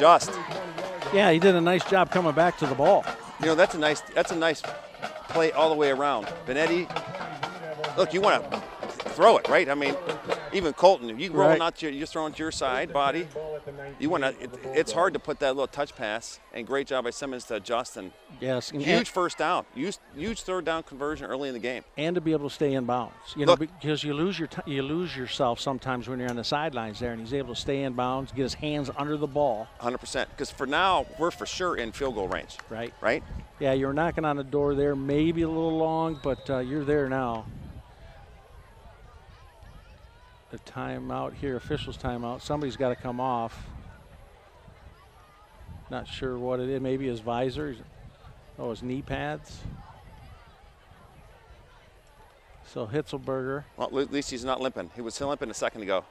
adjust. Yeah, he did a nice job coming back to the ball. You know, that's a nice play all the way around. Benetti, look, you want to throw it, right? I mean, even Colton, you rolling out, you're throwing to your side body. You want to. It's hard to put that little touch pass, and great job by Simmons to adjust. And yes, huge first down, huge third down conversion early in the game. And to be able to stay in bounds, you know, because you lose yourself sometimes when you're on the sidelines there, and he's able to stay in bounds, get his hands under the ball. 100%. Because for now, we're for sure in field goal range. Right. Right. Yeah, you're knocking on the door there, maybe a little long, but you're there now. The timeout here, officials timeout. Somebody's got to come off. Not sure what it is. Maybe his visor. Oh, his knee pads. So Hitzelberger. Well, at least he's not limping. He was limping a second ago.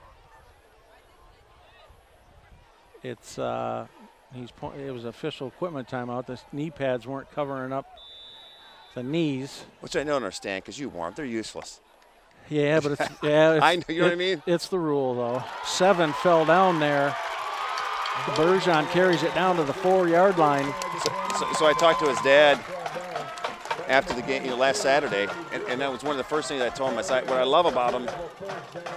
It's it was official equipment timeout. The knee pads weren't covering up the knees. Which I don't understand because you wore them. They're useless. Yeah, but it's I know, you know what I mean? It's the rule, though. 7 fell down there. Bergeron carries it down to the 4-yard line. So I talked to his dad after the game, last Saturday, and that was one of the first things I told him. I said, what I love about him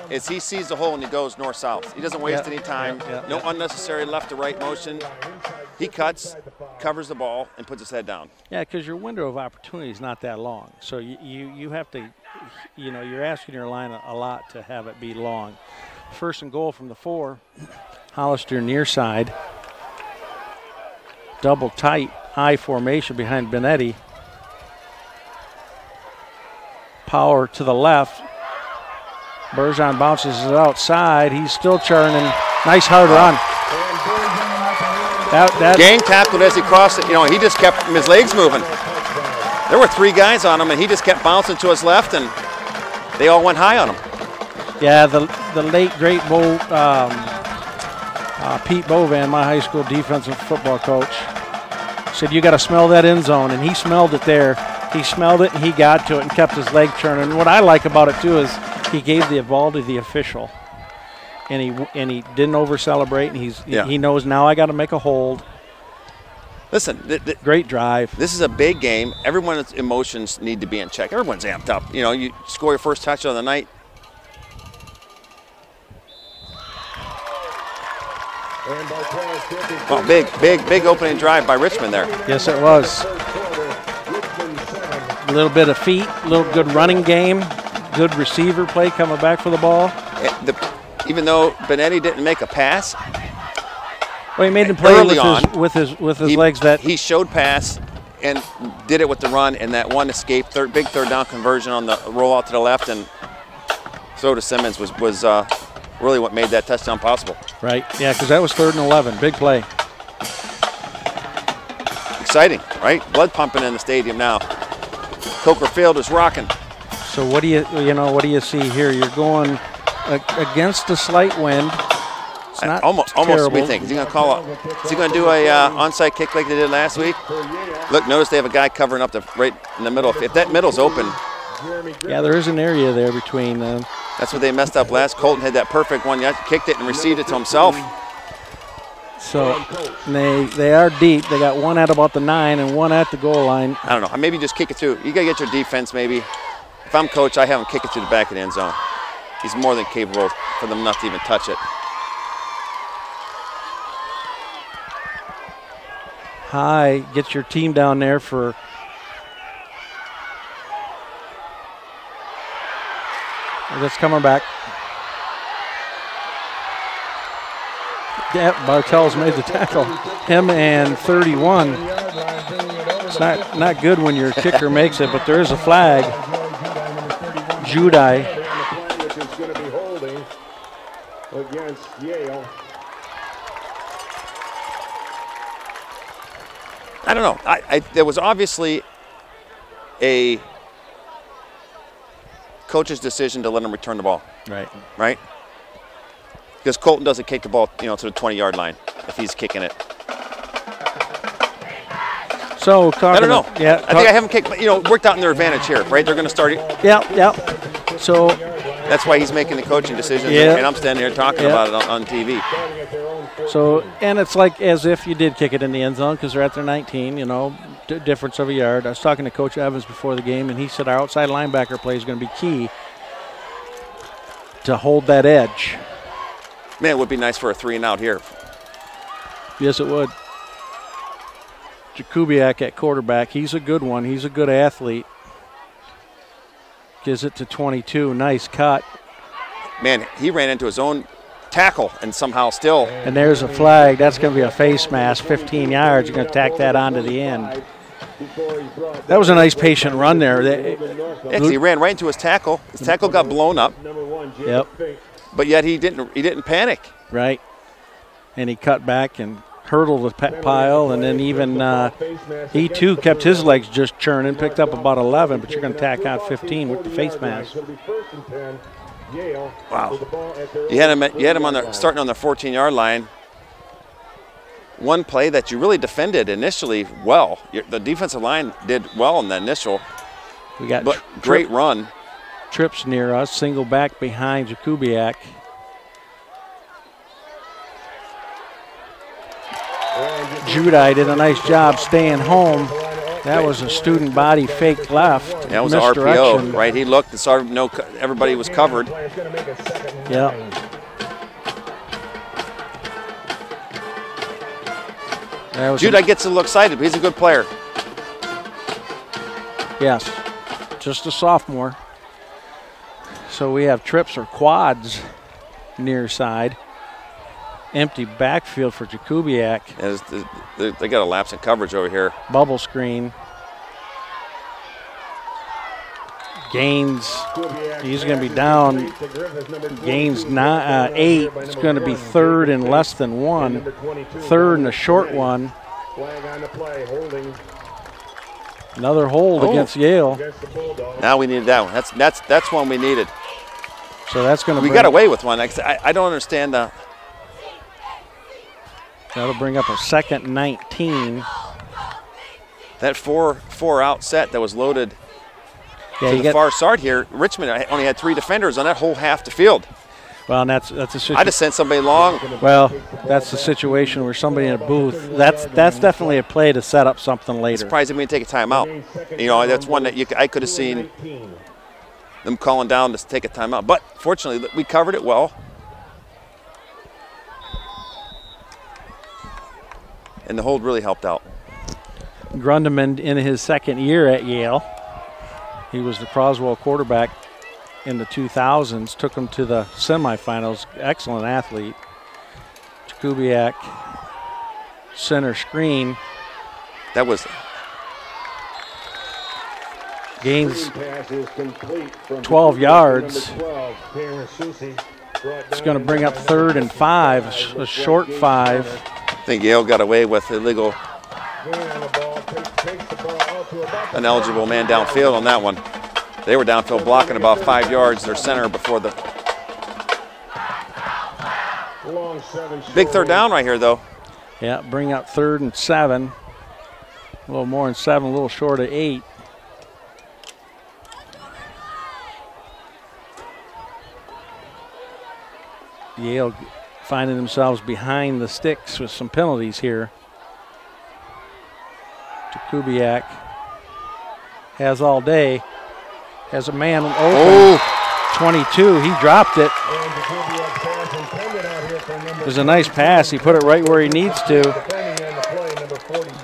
is he sees the hole and he goes north-south. He doesn't waste any time. No unnecessary left to right motion. He cuts, covers the ball, and puts his head down. Yeah, because your window of opportunity is not that long. So you have to, you're asking your line a lot to have it be long. First and goal from the 4. Hollister near side. Double tight I formation behind Benetti. Power to the left. Bergeron bounces it outside. He's still churning. Nice hard run. Gang tackled as he crossed it. He just kept his legs moving. There were 3 guys on him, and he just kept bouncing to his left, and they all went high on him. Yeah, the late, great Pete Bovan, my high school defensive football coach, said, you got to smell that end zone, and he smelled it there. He smelled it, and he got to it and kept his leg churning. And what I like about it, too, is he gave the ball to the official. And he didn't over-celebrate, and he knows now I got to make a hold. Listen, great drive. This is a big game. Everyone's emotions need to be in check. Everyone's amped up. You score your first touchdown of the night. Oh, big opening drive by Richmond there. Yes, it was. A little bit of feet, a little good running game, good receiver play coming back for the ball. Even though Benetti didn't make a pass, well, he made the play early with his legs. That he showed pass and did it with the run, and that one escape, big third down conversion on the roll out to the left and throw to Simmons was really what made that touchdown possible. Right, yeah, because that was 3rd and 11, big play. Exciting, right? Blood pumping in the stadium now. Coker Field is rocking. So what do you see here? You're going against a slight wind. It's not almost. What do you think? Is he going to call Is he going to do a onside kick like they did last week? Look, notice they have a guy covering up right in the middle. If that middle's open. Yeah, there is an area there between them. That's what they messed up last. Colton had that perfect one. Kicked it and received it to himself. So they are deep. They got one at about the 9 and one at the goal line. I don't know. Maybe just kick it through. You got to get your defense maybe. If I'm coach, I have him kick it to the back of the end zone. He's more than capable for them not to even touch it. High, get your team down there for that's coming back. Yeah, Bartels made the tackle. Him and 31. It's not good when your kicker makes it, but there is a flag. Judai. Which is going to be holding against Yale. I don't know. There was obviously a coach's decision to let him return the ball. Right? Because Colton doesn't kick the ball, to the 20-yard line if he's kicking it. So I don't know. Yeah, I think I haven't kicked, but worked out in their advantage here, right? They're going to start it. Yeah. So That's why he's making the coaching decisions, Yeah. and I'm standing here talking about it on TV. So, and it's like as if you did kick it in the end zone because they're at their 19, you know, difference of a yard. I was talking to Coach Evans before the game, and he said our outside linebacker play is going to be key to hold that edge. Man, it would be nice for a 3-and-out here. Yes, it would. Jakubiak at quarterback. He's a good one. He's a good athlete. Gives it to 22. Nice cut. Man, he ran into his own tackle and somehow still. And there's a flag. That's going to be a face mask. 15 yards. You're going to tack that onto the end. That was a nice patient run there. Actually, he ran right into his tackle. His tackle got blown up. Yep. But yet he didn't panic. Right. And he cut back and hurdled the pile, and then even he too kept his legs just churning, picked up about 11, but you're going to tack on 15 with the face mask. Wow. You had him on the starting on the 14-yard line. One play that you really defended initially well. The defensive line did well in the initial. We got but great run. Trips near us, single back behind Jakubiak. Judai did a nice job staying home. That was a student body fake left. Yeah, that was an RPO, right? He looked and saw everybody was covered. Yeah. Judai gets a little excited, but he's a good player. Yes, just a sophomore. So we have trips or quads near side. Empty backfield for Jakubiak. They got a lapse in coverage over here. Bubble screen. Gains. He's going to be down. Gains 8. It's going to be third and less than 1. Third and a short one. Another hold against Yale. Now we needed that one. That's one we needed. So that's going to. We got away with one. I don't understand the. That'll bring up a 2nd and 19. That four out set that was loaded to the far side here. Richmond only had 3 defenders on that whole half the field. Well, and that's a situation. I just sent somebody long. Well, that's the situation where somebody in a booth. That's definitely a play to set up something later. Surprised they didn't take a timeout. You know, that's one that I could have seen them calling down to take a timeout. But fortunately, we covered it well. And the hold really helped out. Grundeman in his 2nd year at Yale. He was the Croswell quarterback in the 2000s, took him to the semifinals. Excellent athlete. Jakubiak, center screen. That was. Gains 12 yards. It's going to bring up 3rd and 5, a short 5. I think Yale got away with illegal, ineligible man downfield on that one. They were downfield blocking about 5 yards. Their center before the big 3rd down right here, though. Yeah, bring up 3rd and 7. A little more than 7, a little short of 8. Yale finding themselves behind the sticks with some penalties here. Jakubiak has all day. Has a man open. Oh. 22, he dropped it. It was a nice pass. He put it right where he needs to.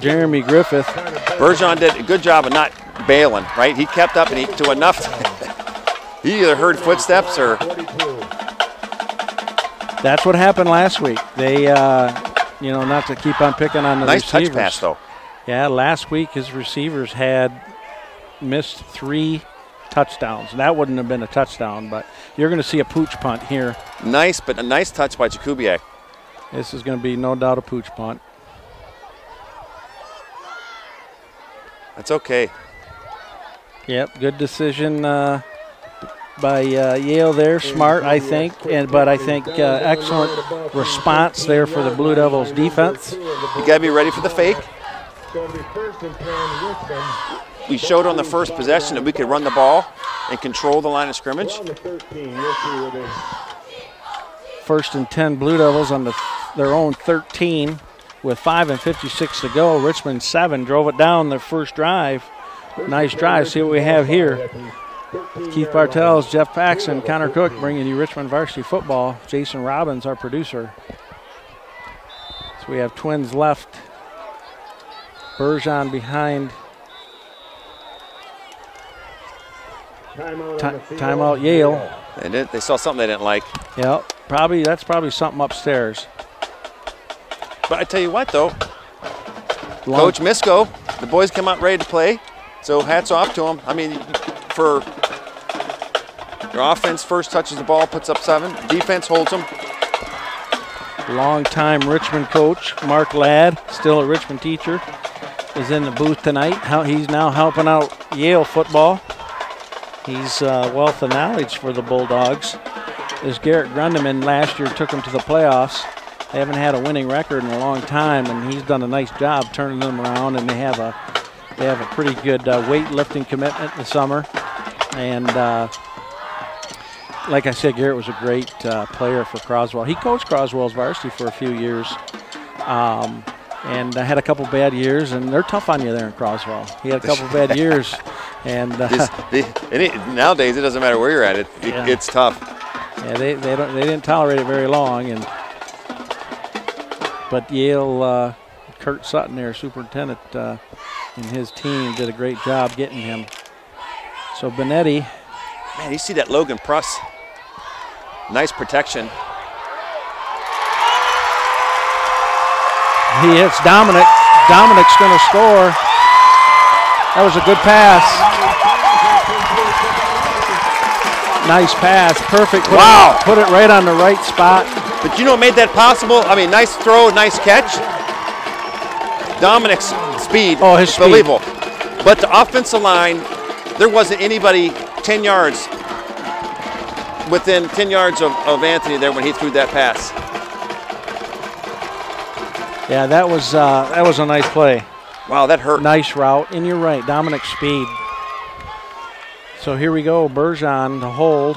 Jeremy Griffith. Bergeron did a good job of not bailing, right? He kept up and to enough. He either heard footsteps or. That's what happened last week. They, not to keep on picking on the receivers. Nice touch pass, though. Yeah, last week his receivers had missed 3 touchdowns. That wouldn't have been a touchdown, but you're going to see a pooch punt here. Nice, but a nice touch by Jakubiak. This is going to be no doubt a pooch punt. That's okay. Yep, good decision by Yale there. Smart, I think, but I think excellent response there for the Blue Devils defense. You got to be ready for the fake. we showed on the first possession that we could run the ball and control the line of scrimmage. On the 13, you'll see with it. 1st and 10 Blue Devils on their own 13 with 5:56 to go. Richmond 7 drove it down their first drive. Nice drive. See what we have here. Keith Bartels, Jeff Paxson, Connor Cook bringing you Richmond Varsity Football. Jason Robbins, our producer. So we have Twins left. Bergeron behind. Timeout Yale. They saw something they didn't like. Yeah, that's probably something upstairs. But I tell you what, though, Coach Misko, the boys come out ready to play, so hats off to them. I mean, for their offense, first touches the ball, puts up 7. Defense holds them. Long-time Richmond coach, Mark Ladd, still a Richmond teacher, is in the booth tonight. He's now helping out Yale football. He's a wealth of knowledge for the Bulldogs. As Garrett Grundeman last year took them to the playoffs. They haven't had a winning record in a long time, and he's done a nice job turning them around, and they have a pretty good weightlifting commitment this summer. And like I said, Garrett was a great player for Croswell. He coached Croswell's varsity for a few years, and had a couple bad years, and they're tough on you there in Croswell. He had a couple bad years, and nowadays it doesn't matter where you're at. It's tough. Yeah, they didn't tolerate it very long, but Yale, Kurt Sutton, their superintendent, and his team did a great job getting him. So Benetti. Man, you see that Logan Pruss. Nice protection. He hits Dominic. Dominic's going to score. That was a good pass. Nice pass. Perfect. Wow. Put it right on the right spot. But you know what made that possible? I mean, nice throw, nice catch. Dominic's speed. Oh, his speed. Unbelievable. But the offensive line, there wasn't anybody 10 yards, within 10 yards of Anthony there when he threw that pass. Yeah, that was a nice play. Wow, that hurt. Nice route, and you're right, Dominic's speed. So here we go, Bergeron to hold.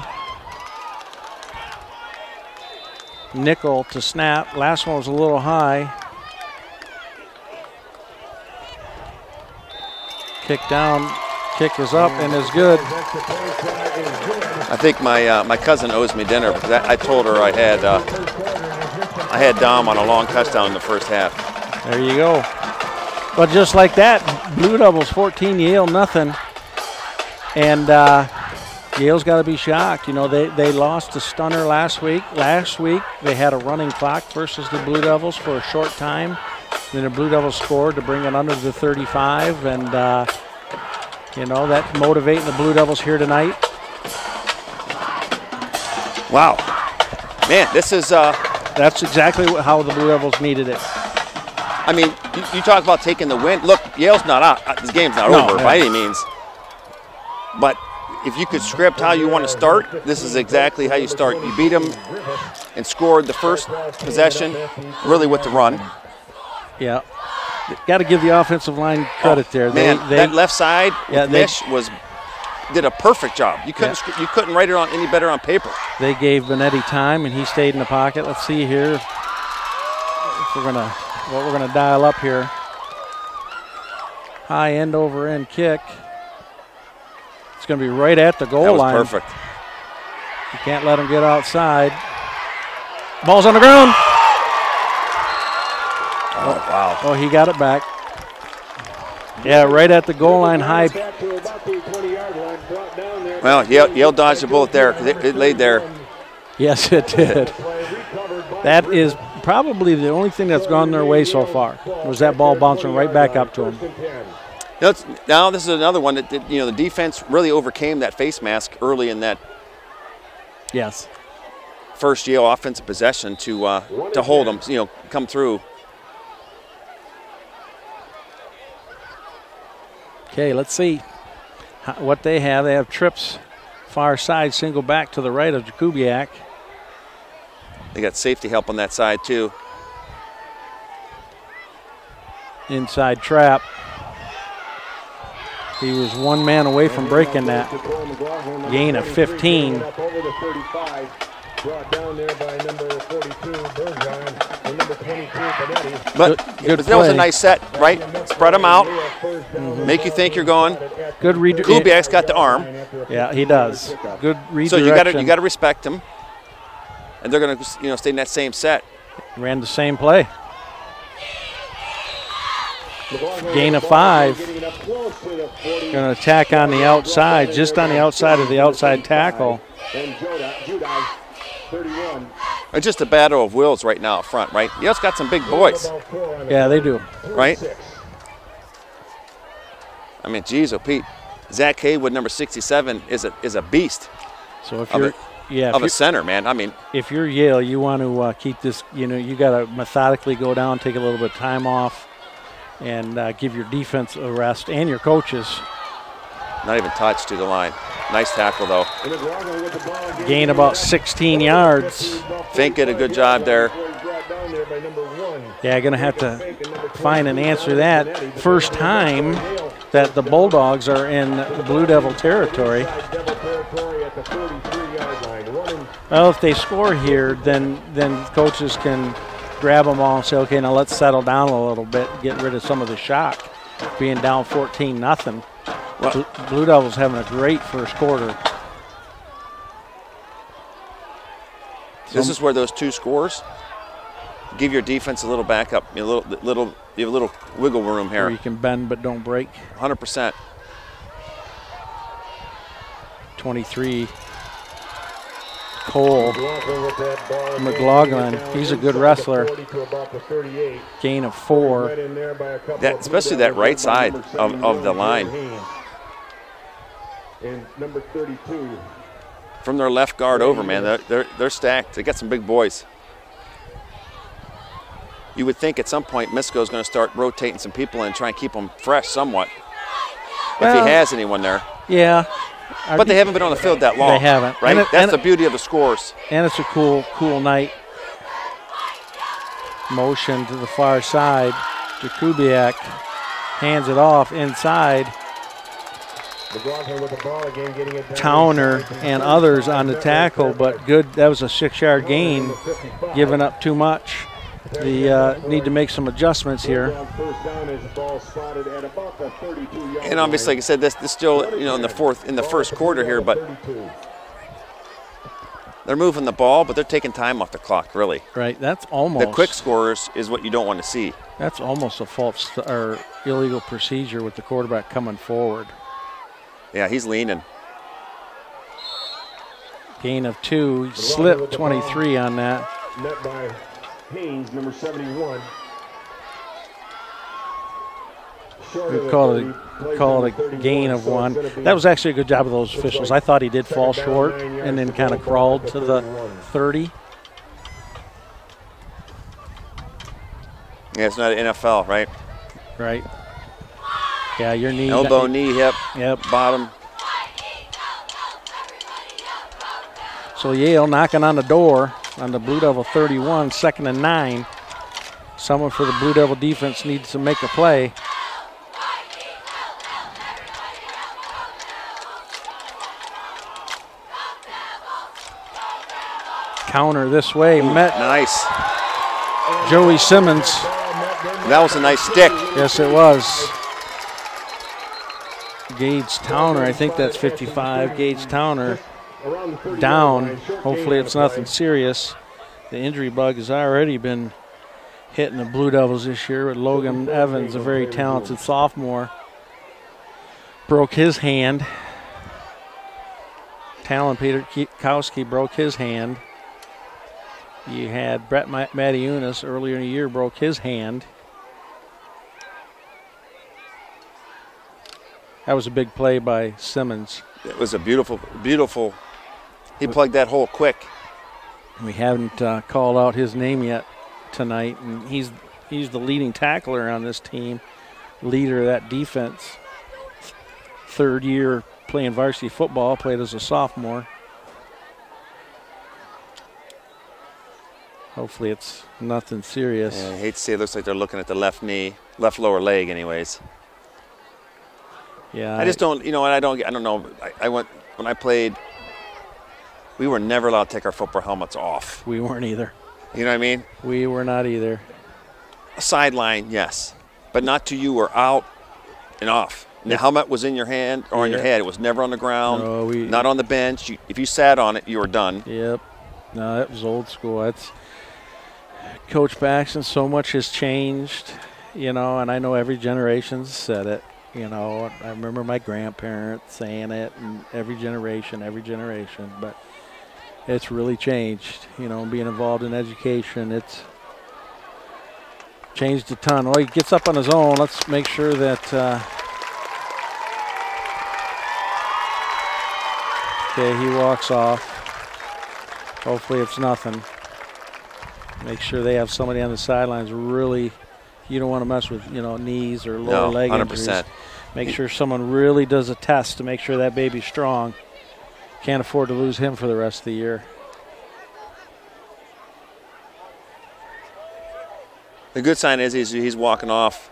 Nickel to snap. Last one was a little high. Kick down. Kick is up and is good. I think my cousin owes me dinner because I told her I had Dom on a long touchdown in the first half. There you go. But just like that, Blue Devils 14, Yale nothing. And Yale's got to be shocked. You know, they lost to Stunner last week. Last week they had a running clock versus the Blue Devils for a short time. Then the Blue Devils scored to bring it under the 35, and you know, that's motivating the Blue Devils here tonight. Wow, man, this is. That's exactly how the Blue Devils needed it. I mean, you talk about taking the win. Look, Yale's not out. This game's not over by any means. But if you could script how you want to start, this is exactly how you start. You beat them and scored the first possession, really with the run. Yeah. Got to give the offensive line credit there. That left side with Mish did a perfect job. You couldn't write it on any better on paper. They gave Benetti time, and he stayed in the pocket. Let's see here if what we're gonna dial up here. High end over end kick. It's gonna be right at the goal line. That was perfect. You can't let him get outside. Ball's on the ground. Oh, wow. Oh, he got it back. Yeah, right at the goal line high. Well, Yale dodged a bullet there because it laid there. Yes, it did. That is probably the only thing that's gone their way so far, was that ball bouncing right back up to them. Now this is another one that the defense really overcame that face mask early in that first Yale offensive possession to hold them, come through. Okay, let's see what they have. They have trips far side, single back to the right of Jakubiak. They got safety help on that side too. Inside trap. He was one man away from breaking that. Gain of 15. Brought down there by number 42, Bergeron, and number 22, Benetti. But good that was a play. nice set, right? Spread them out, make you think you're going. Good Kubiak's got the arm. Yeah, he does. Good redirection. So you got to respect him, and they're going to stay in that same set. Ran the same play. Gain of 5. Going to attack on the outside, just on the outside of the outside tackle. And Judah, 31. It's just a battle of wills right now up front, right? Yale's got some big boys, Yeah, they do. right? I mean, geez, oh Pete, Zach Haywood, number 67, is a beast So if of you're a center, man. I mean, if you're Yale, you want to keep this. You got to methodically go down, take a little bit of time off, and give your defense a rest and your coaches. not even touched to the line. Nice tackle, though. Gain about 16 yards. Fink did a good job there. Yeah, going to have to find an answer to that. First time that the Bulldogs are in Blue Devil territory. Well, if they score here, then coaches can grab them all and say, okay, now let's settle down a little bit, get rid of some of the shock, being down 14-0. Well, Blue Devils having a great first quarter. This is where those two scores give your defense a little backup, you have a little wiggle room here. Where you can bend but don't break. 100%. 23. Cole McLaughlin, he's a good wrestler. Gain of 4. Especially that right side of the line. And number 32. From their left guard over, man, they're stacked. They got some big boys. You would think at some point Misko's going to start rotating some people in and try and keep them fresh somewhat. If he has anyone there. Yeah. But they haven't been on the field that long. They haven't. Right? That's the beauty of the scores. And it's a cool night. Motion to the far side to Kubiak. Hands it off inside. Towner and others on the tackle, but good. That was a 6-yard gain, giving up too much. They need to make some adjustments here. And obviously, like I said, this still in the first quarter here, but they're moving the ball, but they're taking time off the clock, really. Right. That's almost the quick scorers is what you don't want to see. That's almost a false or illegal procedure with the quarterback coming forward. Yeah, he's leaning. Gain of 2. He slipped 23 on that. Met by Haynes, number 71. We call it a gain of 1. That was actually a good job of those officials. I thought he did fall short and then kind of crawled to the 30. Yeah, it's not NFL, right? Right. Yeah, your knee. Elbow, knee, hip, bottom. So Yale knocking on the door on the Blue Devil 31, 2nd and 9. Someone for the Blue Devil defense needs to make a play. Counter this way, met. Nice. Joey Simmons. That was a nice stick. Yes, it was. Gage Towner, I think that's 55. Gage Towner down. Hopefully it's nothing serious. The injury bug has already been hitting the Blue Devils this year with Logan Evans, a very talented sophomore. Broke his hand. Talon Peterkowski broke his hand. You had Brett Matiunas earlier in the year broke his hand. That was a big play by Simmons. It was a beautiful, beautiful. He plugged that hole quick. We haven't called out his name yet tonight, and he's the leading tackler on this team, leader of that defense. 3rd year playing varsity football, played as a sophomore. Hopefully it's nothing serious. Yeah, I hate to say it looks like they're looking at the left knee, left lower leg anyways. Yeah. I just don't, you know, and I don't know. I went, when I played, we were never allowed to take our football helmets off. We weren't either. You know what I mean? We were not either. A sideline, yes, but not till you were out and off. And the helmet was in your hand or on your head. It was never on the ground, not on the bench. If you sat on it, you were done. Yep. No, that was old school. That's Coach Baxton, so much has changed, you know, and I know every generation's said it. You know, I remember my grandparents saying it, and every generation, but it's really changed. You know, being involved in education, it's changed a ton. Well, he gets up on his own. Let's make sure that, okay, he walks off. Hopefully it's nothing. Make sure they have somebody on the sidelines. Really, you don't want to mess with, you know, knees or lower leg 100%. injuries. Make sure someone really does a test to make sure that baby's strong. Can't afford to lose him for the rest of the year. The good sign is he's walking off.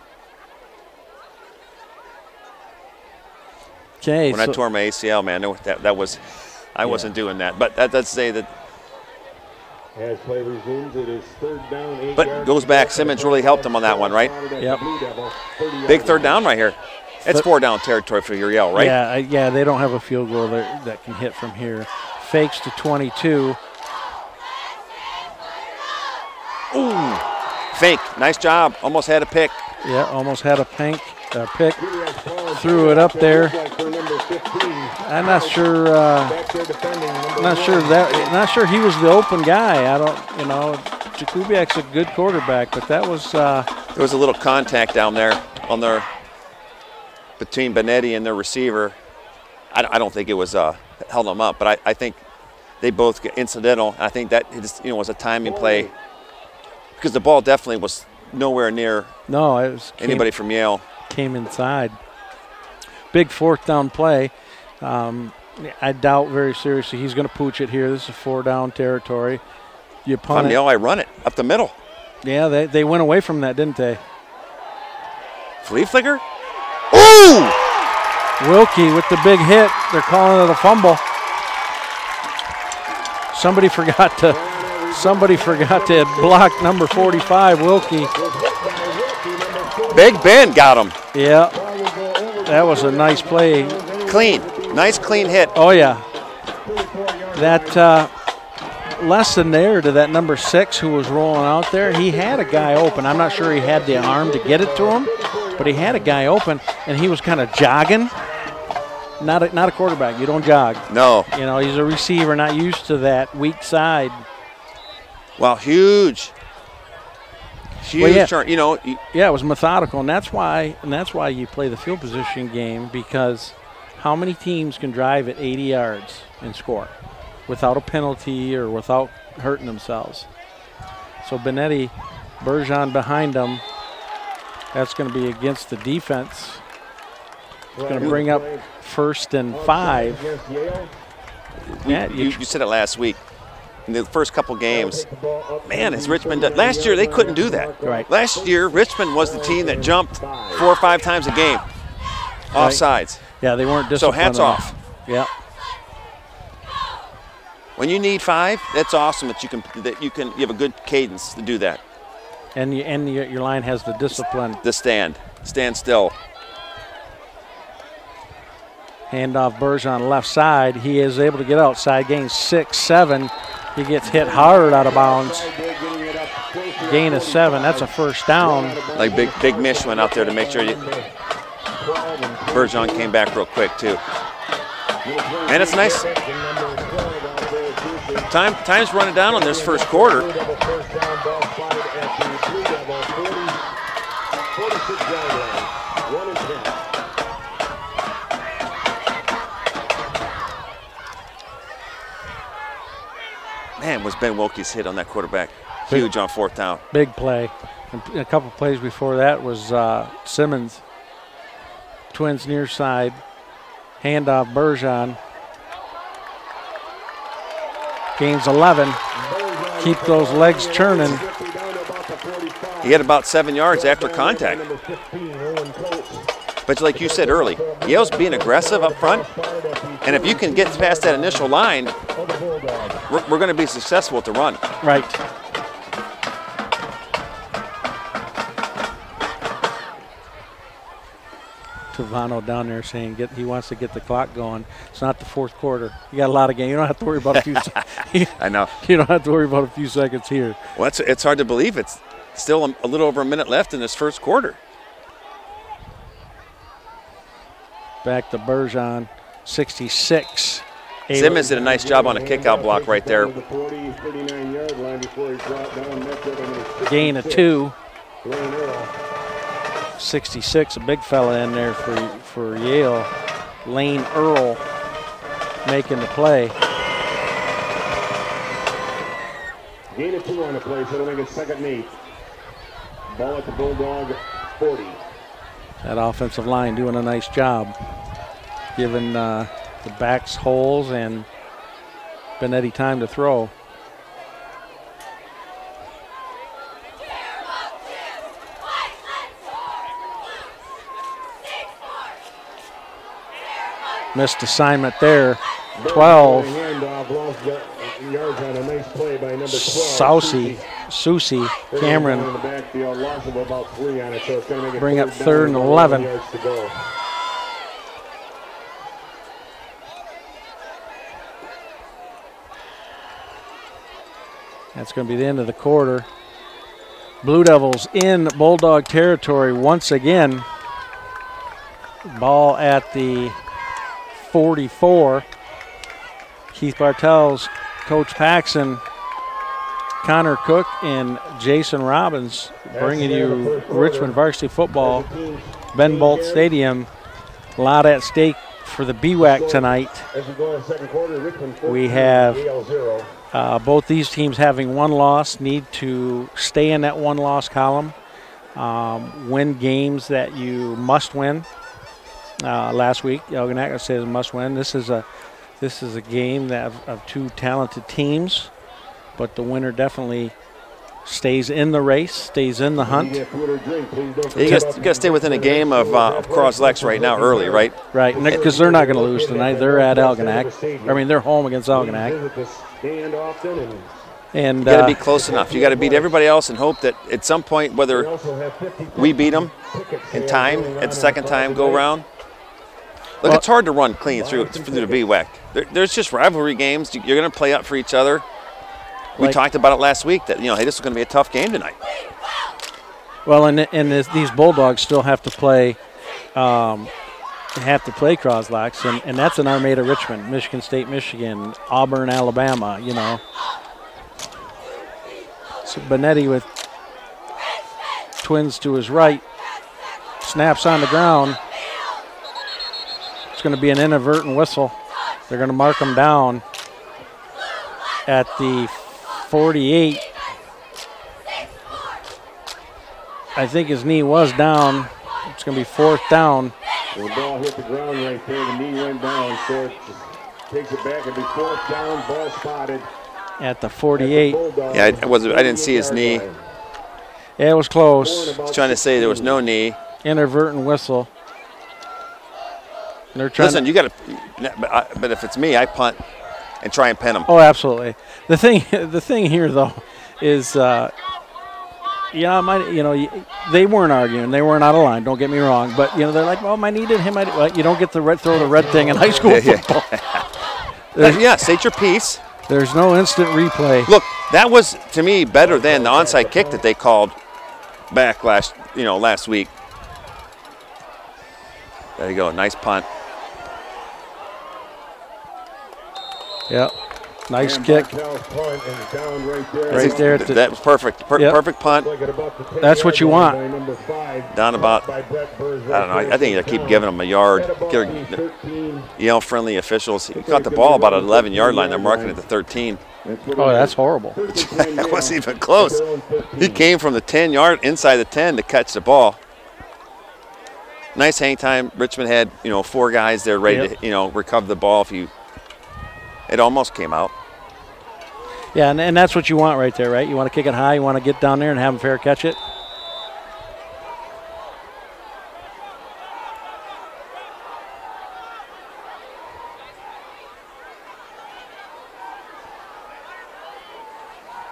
Okay. When I tore my ACL, man, that was, I wasn't doing that. But that does say that. As play resumes, it is 3rd down, 8 But yards. goes back. Simmons really helped him on that one, right? Yep. Big 3rd down right here. It's 4-down territory for your Yale, right? Yeah, yeah. They don't have a field goal that can hit from here. Fakes to 22. Ooh, fake. Nice job. Almost had a pick. Yeah, almost had a pick. Threw it up there. I'm not sure. Not sure he was the open guy. I don't. You know, Jakubiak's a good quarterback, but that was. There was a little contact down there on their between Benetti and their receiver. I don't think it was held them up, but I think they both get incidental. I think that was a timing play because the ball definitely was nowhere near. No, it was anybody from Yale. Came inside. Big 4th down play. I doubt very seriously he's going to pooch it here. This is 4-down territory. You punt it. Yale, I run it up the middle. Yeah, they went away from that, didn't they? Flea flicker. Ooh! Wilkie with the big hit. They're calling it a fumble. Somebody forgot to block number 45, Wilkie. Big Ben got him. Yeah, that was a nice play. Clean. Nice clean hit. Oh, yeah. That lesson there to that number 6 who was rolling out there. He had a guy open. I'm not sure he had the arm to get it to him, but he had a guy open, and he was kind of jogging. Not a quarterback. You don't jog. No. You know, he's a receiver, not used to that weak side. Wow, huge. Huge turn. You know. Yeah, it was methodical, and that's why you play the field position game, because how many teams can drive at 80 yards and score without a penalty or without hurting themselves? So Benetti, Bergeron behind them. That's going to be against the defense. It's going to bring up 1st and 5. Yeah, you said it last week. In the first couple games, man, has Richmond done? Last year they couldn't do that. Right. Last year Richmond was the team that jumped 4 or 5 times a game, offsides. Yeah, they weren't disciplined. So hats off. Yeah. When you need 5, that's awesome that you have a good cadence to do that. And your line has the discipline. The stand still. Handoff Bergeron left side. He is able to get outside, gain 6, 7. He gets hit hard out of bounds. Gain of 7. That's a 1st down. Like big Mish went out there to make sure Bergeron came back real quick too. And it's nice. Time's running down on this first quarter. Man, was Ben Wilkie's hit on that quarterback huge on 4th down. Big play. And a couple plays before that was Simmons. Twins near side. Handoff Bergeron. Gains 11. Keep those legs churning. He had about 7 yards after contact. But like you said early, Yale's being aggressive up front, and if you can get past that initial line, we're going to be successful at the run. Right. Tavano down there saying he wants to get the clock going. It's not the fourth quarter. You got a lot of games. You don't have to worry about a few. I know. You don't have to worry about a few seconds here. Well, it's hard to believe it's still a little over a minute left in this first quarter. Back to Bergeron, 66. Simmons did a nice job on a kick-out block right there. Gain of 2. 66, a big fella in there for Yale. Lane Earl making the play. Gain of 2 on the play, so they'll make it 2nd and 8. Ball at the Bulldog 40. That offensive line doing a nice job, giving the backs holes and Benetti time to throw. Missed assignment there. 12. Susi, Cameron. Bring up 3rd and 11. That's going to be the end of the quarter. Blue Devils in Bulldog territory once again. Ball at the 44. Keith Bartels, Coach Paxson, Connor Cook, and Jason Robbins bringing you Richmond Varsity Football, Ben Bolt Stadium. A lot at stake for the BWAC tonight. We have both these teams having one loss, need to stay in that one-loss column, win games that you must win. Last week, Elginak says must win. This is a game that of two talented teams, but the winner definitely stays in the race, stays in the hunt. You got to stay within a game of Croslex right now, early, right? Right, because they're not going to lose tonight. They're at Elginak. I mean, they're home against Elginak. And you got to be close enough. You got to beat everybody else and hope that at some point, whether we beat them in time at the second time go round. Look, it's hard to run clean through the BWAC. There's just rivalry games. You're going to play up for each other. We talked about it last week that, hey, this is going to be a tough game tonight. Well, and these Bulldogs still have to play Croslex, and that's in Armada, Richmond, Michigan State, Michigan, Auburn, Alabama, So Benetti with Twins to his right, snaps on the ground. It's going to be an inadvertent whistle. They're going to mark him down at the 48. I think his knee was down. It's going to be 4th down. The ball hit the ground right there. The knee went down, so it takes it back. It'll be 4th down, ball spotted. At the 48. Yeah, I didn't see his knee. Yeah, it was close. I was trying to say there was no knee. Inadvertent whistle. They're Listen, you got to. But if it's me, I punt and try and pin them. Oh, absolutely. The thing here though is, they weren't arguing. They weren't out of line. Don't get me wrong. But they're like, well, my knee did him. Well, you don't get to throw the red thing in high school football. Yeah, state your piece. There's no instant replay. Look, that was to me better than the onside kick that they called back last week. There you go, nice punt. Yep, nice kick. Right there. That was perfect. Perfect punt. That's what you want. Down about, I don't know, I think you keep giving them a yard. Yale-friendly officials. He caught the ball about an 11-yard line. They're marking it to 13. Oh, that's horrible. That wasn't even close. He came from the 10-yard, inside the 10 to catch the ball. Nice hang time. Richmond had, 4 guys there ready to, recover the ball if it almost came out. Yeah, and that's what you want right there, right? You want to kick it high. You want to get down there and have them fair catch it.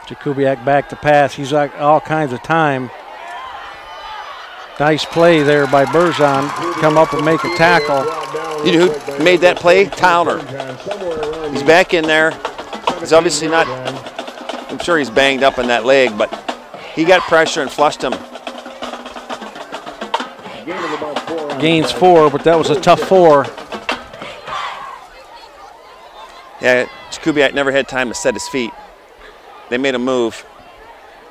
Jakubiak back to pass. He's got all kinds of time. Nice play there by Bergeron. Come up and make a tackle. You know who made that play? Towner. He's back in there. He's obviously not, I'm sure he's banged up in that leg, but he got pressure and flushed him. Gains 4, but that was a tough 4. Yeah, Jakubiak never had time to set his feet. They made a move.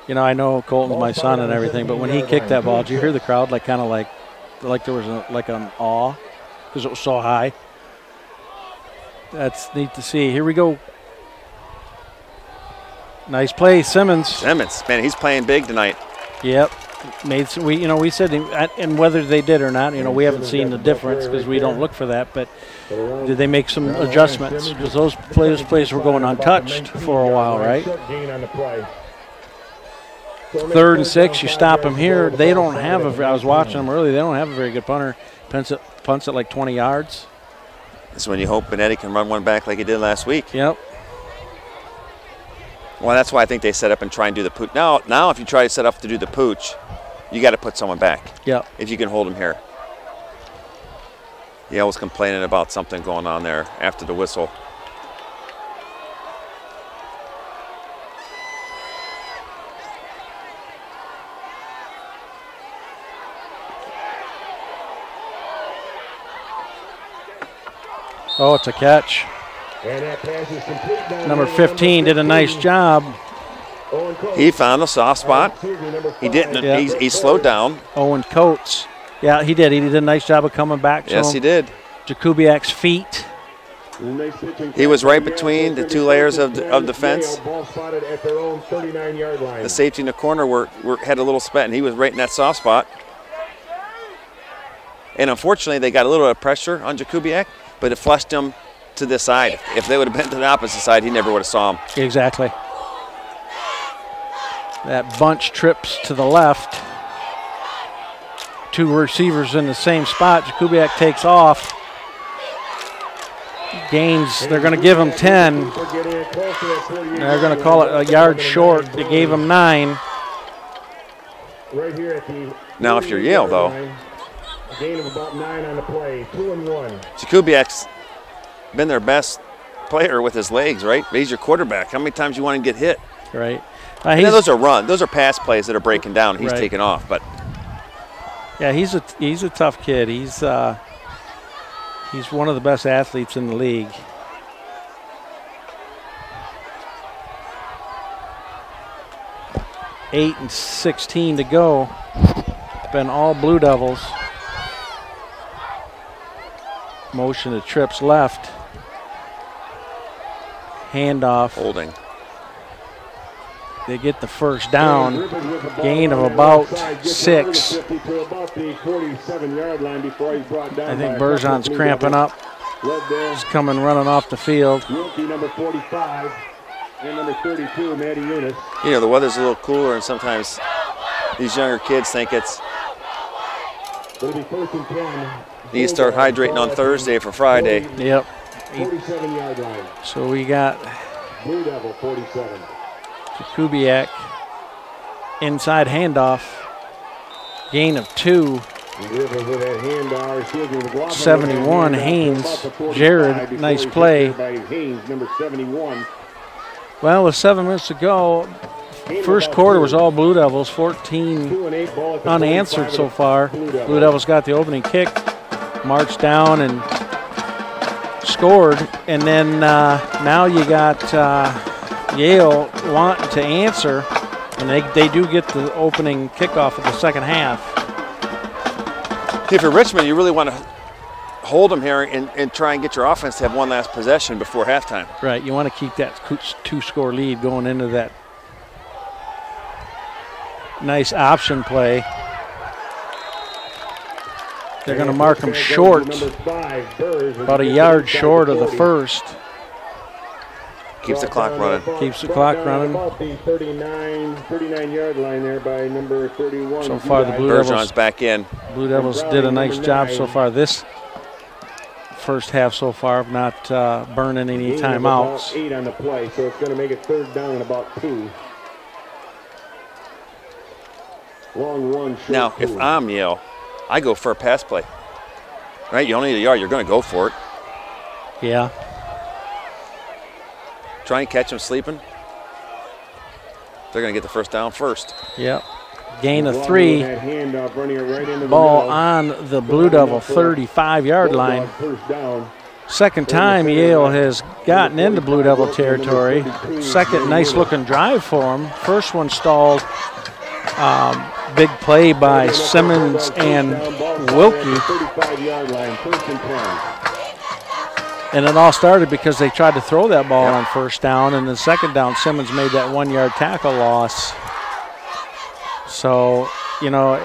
You know, I know Colton's my son and everything, but when he kicked that ball, did you hear the crowd like kind of like there was an awe because it was so high? That's neat to see. Here we go. Nice play, Simmons. Simmons, man, he's playing big tonight. Yep. Made some, we said, and whether they did or not, we haven't seen the difference because we don't look for that. But did they make some adjustments? Because those plays were going untouched for a while, right? 3rd and 6, you stop them here. They don't have I was watching them early. They don't have a very good punter. Punts it like 20 yards. That's when you hope Benetti can run one back like he did last week. Yep. Well, that's why I think they set up and try and do the pooch. Now, if you try to set up to do the pooch, you got to put someone back. Yep. If you can hold him here. Yale was complaining about something going on there after the whistle. Oh, it's a catch. Number 15 did a nice job. He found a soft spot. He didn't. Yeah. He slowed down. Owen Coates. Yeah, he did. He did a nice job of coming back to him. Yes, he did. Jakubiak's feet. He was right between the two layers of defense. The safety in the corner had a little spot, and he was right in that soft spot. And unfortunately, they got a little bit of pressure on Jakubiak, but it flushed him to this side. If they would have been to the opposite side, he never would have saw him. Exactly. That bunch trips to the left. 2 receivers in the same spot. Jakubiak takes off. Gains, they're going to give him 10. They're going to call it a yard short. They gave him 9. Now, if you're Yale, though, gain of about 9 on the play, 2-1. Jakubiak's been their best player with his legs, right? But he's your quarterback. How many times do you want to get hit? Right. Those are pass plays that are breaking down. He's right. taking off, but yeah, he's a tough kid. He's one of the best athletes in the league. Eight and 16 to go. Been all Blue Devils. Motion to trips left. Handoff. Holding. They get the first down. Gain of about 6. I think Bergeron's cramping up. He's coming running off the field. Number 45 and number 32, Matty Eunice. The weather's a little cooler, and sometimes these younger kids think it's It'll be 1st and 10. you start hydrating on Thursday for Friday. Yep. 47-yard line. So we got Blue Devil 47. Jakubiak inside handoff. Gain of 2. 71, Haynes. Jared, nice play. Number 71. Well, with 7 minutes to go, first quarter was all Blue Devils, 14 unanswered so far. Blue Devils got the opening kick, marched down and scored. And then now you got Yale wanting to answer, and they do get the opening kickoff of the second half. If you're Richmond, you really want to hold them here and try and get your offense to have one last possession before halftime. Right, you want to keep that 2-score lead going into that nice option play. They're going to mark them short, about a yard short of the first. Keeps the clock running. Keeps the clock running. About the 39-yard line there by number 31. So far, the Blue Bergeron's back in. Blue Devils did a nice job so far this first half so far of not burning any timeouts. 8 on the play, so it's going to make it 3rd down and about 2. Long one, short Now, two. if I'm Yale, I go for a pass play. Right? You only need a yard. You're going to go for it. Yeah. Try and catch them sleeping. They're going to get the first down first. Yep. Gain of 3. That handoff, running it right into the Ball middle. on the Blue Devil 35-yard line. First down. Second time Yale has gotten into Blue Devil territory. Second nice-looking drive for them. First one stalled. Big play by Simmons and Wilkie. 35-yard line, first and 10. And it all started because they tried to throw that ball on first down, and then second down, Simmons made that 1-yard tackle loss. So, you know,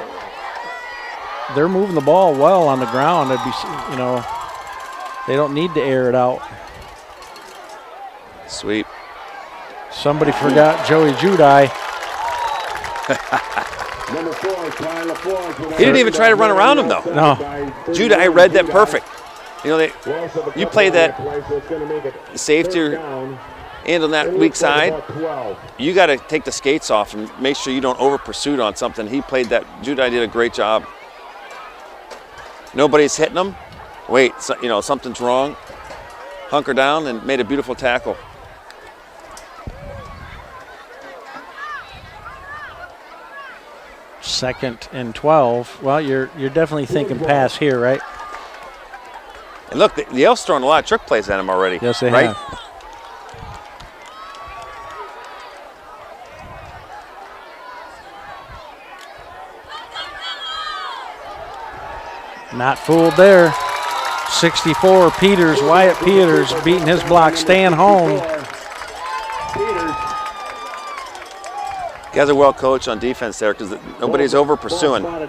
they're moving the ball well on the ground. It'd be, you know, they don't need to air it out. Sweep. Somebody forgot Joey Judai. Number 4, Tyler Flores. He didn't even try to run around him, though. No. Judah, I read that perfect. You know, you play that safety end on that weak side, you got to take the skates off and make sure you don't over pursuit on something. He played that. Judah did a great job. Nobody's hitting him. Wait, so, you know, something's wrong. Hunker down and made a beautiful tackle. Second and 12. Well, you're definitely thinking pass here, right? And look, the Yale's throwing a lot of trick plays at him already. Yes, they right? have. Not fooled there. 64, Peters, Wyatt Peters beating his block, staying home. Guys are well coached on defense there because nobody's over pursuing. Bring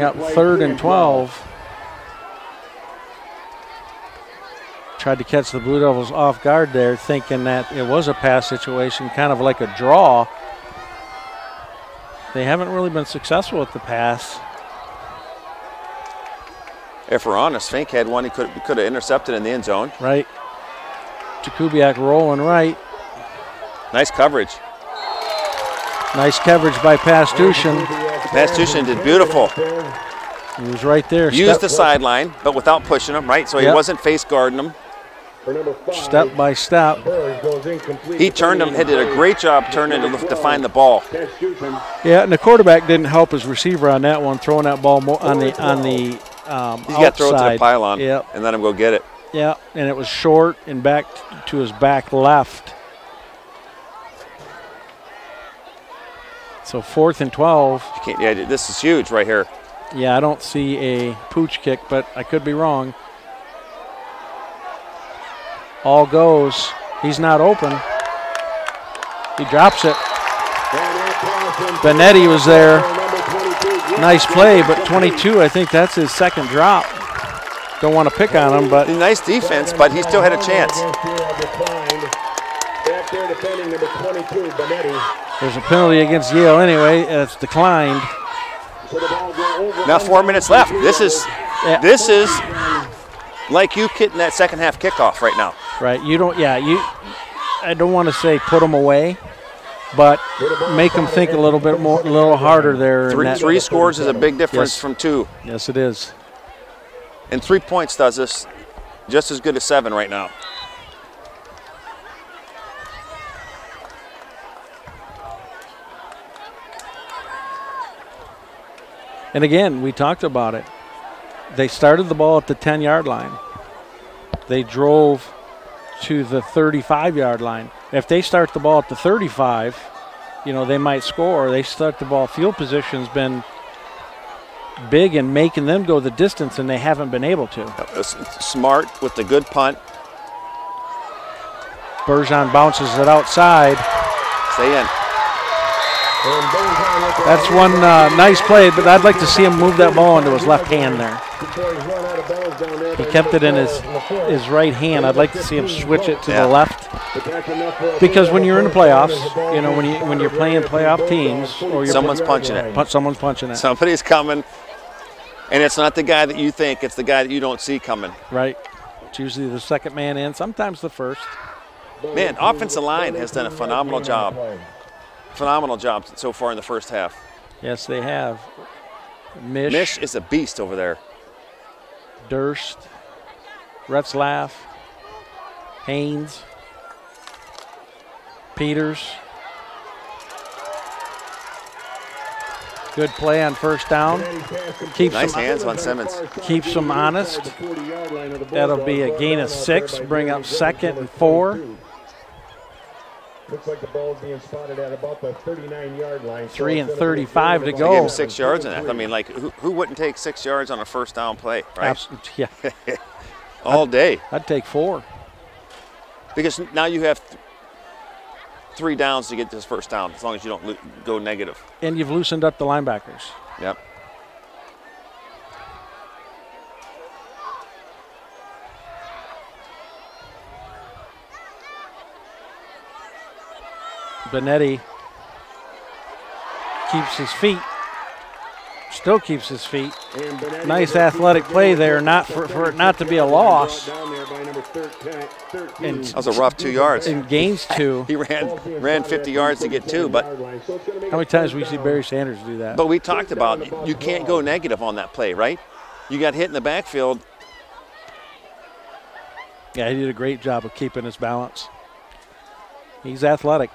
up 3rd and 12. Tried to catch the Blue Devils off guard there, thinking that it was a pass situation, kind of like a draw. They haven't really been successful with the pass. If we're honest, Fink had one he could have intercepted in the end zone. Right. Jakubiak rolling right. Nice coverage. Nice coverage by Pastushin. Pastushin did beautiful. He was right there. Used the sideline, but without pushing him, right? So he wasn't face guarding him. Step by step. He turned him, he did a great job turning to find the ball. Yeah, and the quarterback didn't help his receiver on that one, throwing that ball on the He's got to throw it to the pylon and let him go get it. Yeah, and it was short and back to his back left. So 4th and 12. Yeah, this is huge right here. Yeah, I don't see a pooch kick, but I could be wrong. All goes. He's not open. He drops it. Benetti was there. Nice play, but 22, I think that's his second drop. Don't want to pick on him, but. Nice defense, but he still had a chance. There's a penalty against Yale anyway. It's declined. Now 4 minutes left. This is like you getting that second half kickoff right now. Right. You don't. Yeah. I don't want to say put them away, but make them think a little bit more, a little harder there. Three scores is a big difference from 2. Yes, it is. And 3 points does this just as good as 7 right now. And again, we talked about it. They started the ball at the 10-yard line. They drove to the 35-yard line. If they start the ball at the 35, you know, they might score. They start the ball. Field position's been big in making them go the distance, and they haven't been able to. Smart with the good punt. Bergeron bounces it outside. Stay in. That's one nice play, but I'd like to see him move that ball into his left hand there. He kept it in his right hand. I'd like to see him switch it to the left, because when you're in the playoffs, you know, when you're playing playoff teams, or someone's punching it. Someone's punching it. Somebody's coming, and it's not the guy that you think; it's the guy that you don't see coming. Right. It's usually the second man in, sometimes the first. Man, offensive line has done a phenomenal job. phenomenal job so far in the first half. Yes, they have. Mish is a beast over there. Durst, Retzlaff, Haynes, Peters. Good play on first down. Nice hands on Simmons. Keeps them honest. That'll be a gain of 6, bring up 2nd and 4. Looks like the ball is being spotted at about the 39-yard line. 3 and 35 to They go. gave him 6 yards in that. I mean, like, who wouldn't take 6 yards on a first down play, right? Absolutely, yeah. All day. I'd take 4. Because now you have 3 downs to get this first down, as long as you don't go negative. And you've loosened up the linebackers. Yep. Benetti keeps his feet. Still keeps his feet. Nice athletic play there, not for it not to be a loss. That was a rough 2 yards. And gains 2. He ran 50 yards to get 2, but how many times we see Barry Sanders do that? But we talked about you can't go negative on that play, right? You got hit in the backfield. Yeah, he did a great job of keeping his balance. He's athletic.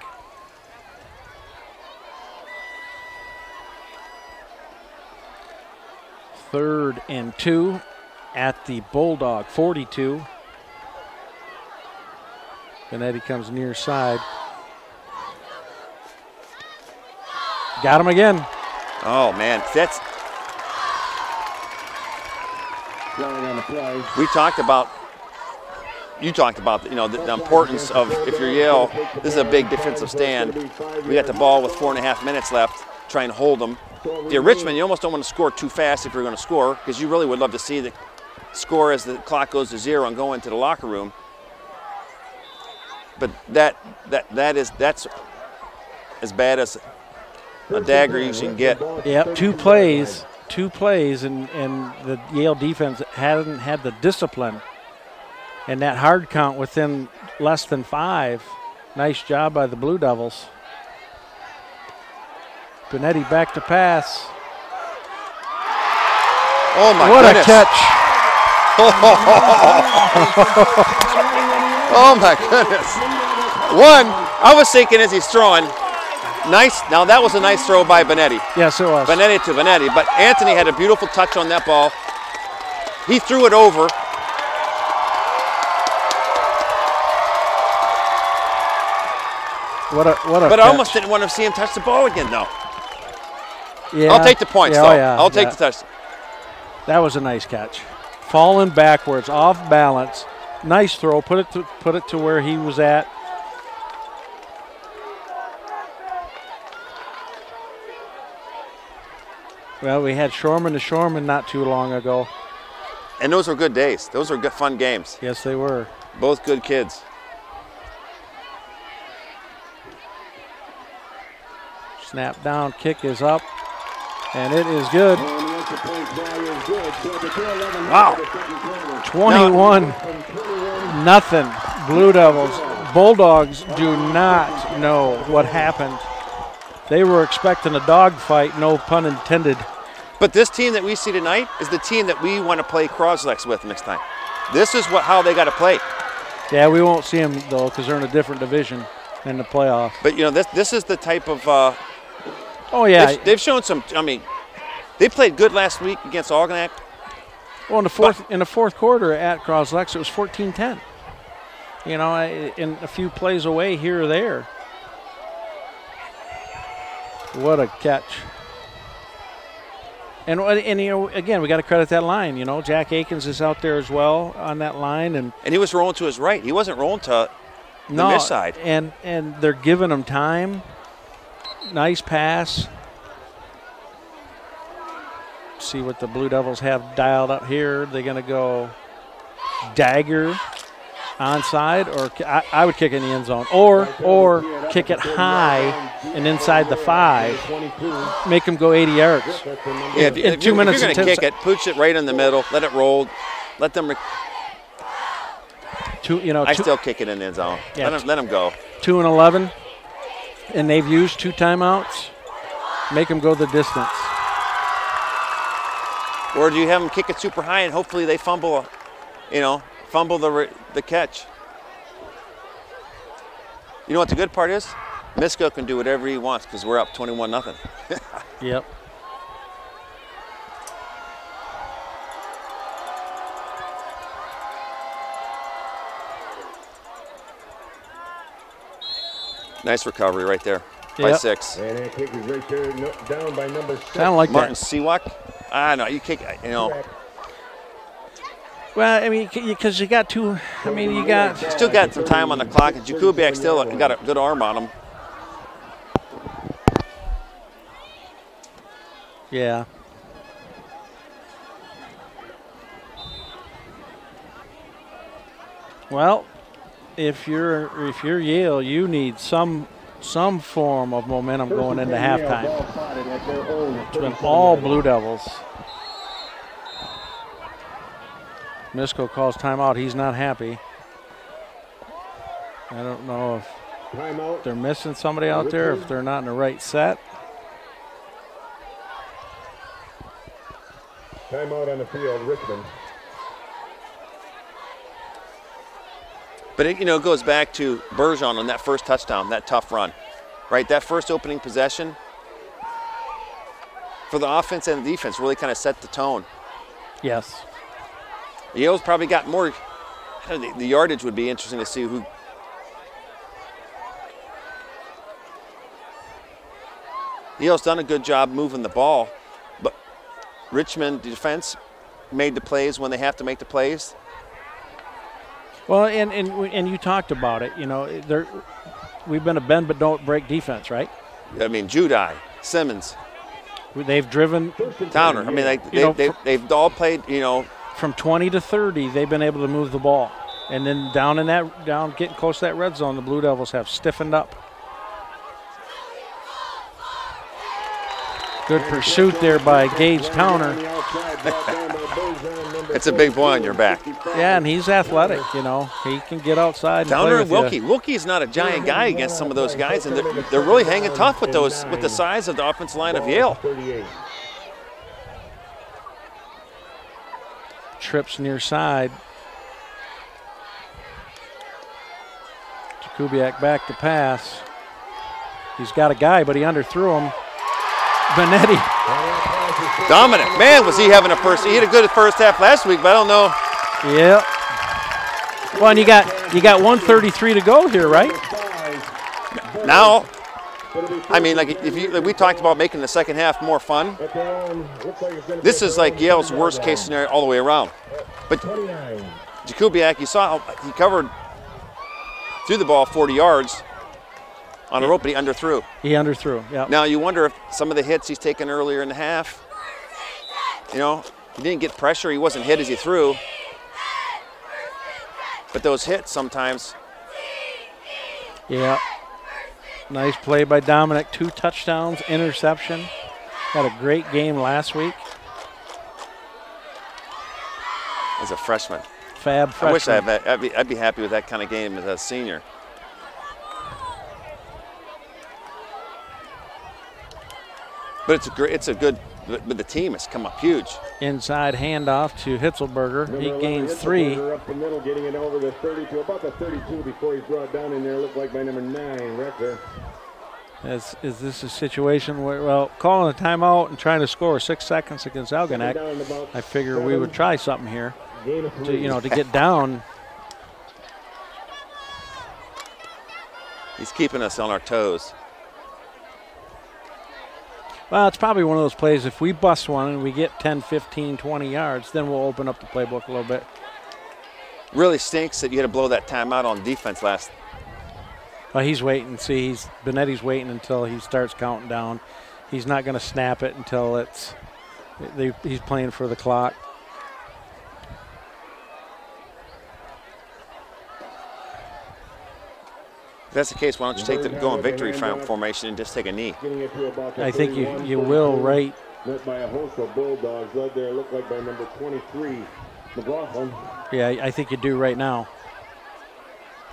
Third and 2 at the Bulldog 42. Benetti comes near side. Got him again. Oh man, that's. We talked about. You talked about the importance of, if you're Yale, this is a big defensive stand. We got the ball with 4.5 minutes left. Try and hold them. If you're Richmond, you almost don't want to score too fast if you're going to score, because you really would love to see the score as the clock goes to 0 and go into the locker room. But that's as bad as a dagger you can get. Yep, two plays, and the Yale defense hadn't had the discipline and that hard count within less than 5. Nice job by the Blue Devils. Benetti back to pass. Oh my what goodness. What a catch. Oh my goodness. One, I was thinking as he's throwing, nice. Now that was a nice throw by Benetti. Yes, it was. Benetti to Benetti, but Anthony had a beautiful touch on that ball. He threw it over. What a But catch. I almost didn't want to see him touch the ball again, though. Yeah. I'll take the points, though. Yeah, I'll take the touch. That was a nice catch. Falling backwards, off balance. Nice throw. Put it to where he was at. Well, we had Shorman to Shorman not too long ago. And those were good days. Those were good, fun games. Yes, they were. Both good kids. Snap down, kick is up, and it is good. Wow. 21-0. Blue Devils. Bulldogs do not know what happened. They were expecting a dogfight, no pun intended. But this team that we see tonight is the team that we want to play Croslex with next time. This is how they got to play. Yeah, we won't see them, though, because they're in a different division in the playoff. But, this is the type of oh, yeah. They've shown some, they played good last week against Algonac. Well, in the fourth quarter at Croslex, it was 14-10. In a few plays away here or there. What a catch. And again, we got to credit that line. Jack Akins is out there as well on that line. And he was rolling to his right. He wasn't rolling to the miss side. And they're giving him time. Nice pass. See what the Blue Devils have dialed up here. They're going to go dagger onside, or I would kick in the end zone, or kick it high and inside the 5. Make them go 80 yards. Yeah, in 2 minutes. If you're going to kick it, pooch it right in the middle. Let it roll. Let them. I still kick it in the end zone. Yeah, let them go. 2-11. and they've used 2 timeouts, make them go the distance. Or do you have them kick it super high and hopefully they fumble, fumble the catch? You know what the good part is? Misko can do whatever he wants because we're up 21-0. Yep. Nice recovery right there by 6. And that kick is right there, down by number 6. Sound like Martin that. Sewak. I know you kick. Well, I mean, because you got 2. I mean, you got. Still got some time on the clock, and Jakubiak still got a good arm on him. Yeah. Well, if you're Yale, you need some form of momentum going into halftime. It's been all Blue Devils. Misko calls timeout. He's not happy. I don't know if they're missing somebody out there, if they're not in the right set. Timeout on the field, Richmond. But it goes back to Bergeron on that first touchdown, that tough run, right? That first opening possession for the offense and the defense really kind of set the tone. Yes. Yale's probably got more. The yardage would be interesting to see who. Yale's done a good job moving the ball, but Richmond defense made the plays when they have to make the plays. Well, and you talked about it. We've been a bend but don't break defense, right? I mean, Judai, Simmons, they've driven Towner. I mean, they've all played. From 20 to 30, they've been able to move the ball, and then down getting close to that red zone, the Blue Devils have stiffened up. Good pursuit there by Gage Towner. It's a big boy on your back. Yeah, and he's athletic, He can get outside. Towner and Wilkie. Wilkie's not a giant guy against some of those guys, and they're really hanging tough with the size of the offensive line of Yale. Trips near side. Jakubiak back to pass. He's got a guy, but he underthrew him. Benetti. Dominant. Man, was he having he had a good first half last week, but I don't know. Yeah. Well, and you got 1:33 to go here, right? Now, I mean, we talked about making the second half more fun. This is like Yale's worst case scenario all the way around. But Jakubiak, you saw how he threw the ball 40 yards on a rope, but he underthrew. Yeah. Now you wonder if some of the hits he's taken earlier in the half, he didn't get pressure. He wasn't hit as he threw. But those hits sometimes. Yeah. Nice play by Dominic. 2 touchdowns, interception. Had a great game last week. As a freshman. Fab freshman. I wish I'd be happy with that kind of game as a senior. But but the team has come up huge. Inside handoff to Hitzelberger. He gains 3. Up the middle, getting it over the 30 to about the 32 before he's brought down in there. Looked like by number 9, Rector. Is this a situation where, calling a timeout and trying to score 6 seconds against Algonac, I figure we would try something here to get down. He's keeping us on our toes. Well, it's probably one of those plays, if we bust one and we get 10, 15, 20 yards, then we'll open up the playbook a little bit. Really stinks that you had to blow that timeout on defense last. Well, he's waiting. See, Benetti's waiting until he starts counting down. He's not going to snap it until he's playing for the clock. If that's the case, why don't you go in victory formation and just take a knee? I think you will, right? Met by a host of Bulldogs, led there, looked like by number 23, McLaughlin. Yeah, I think you do right now.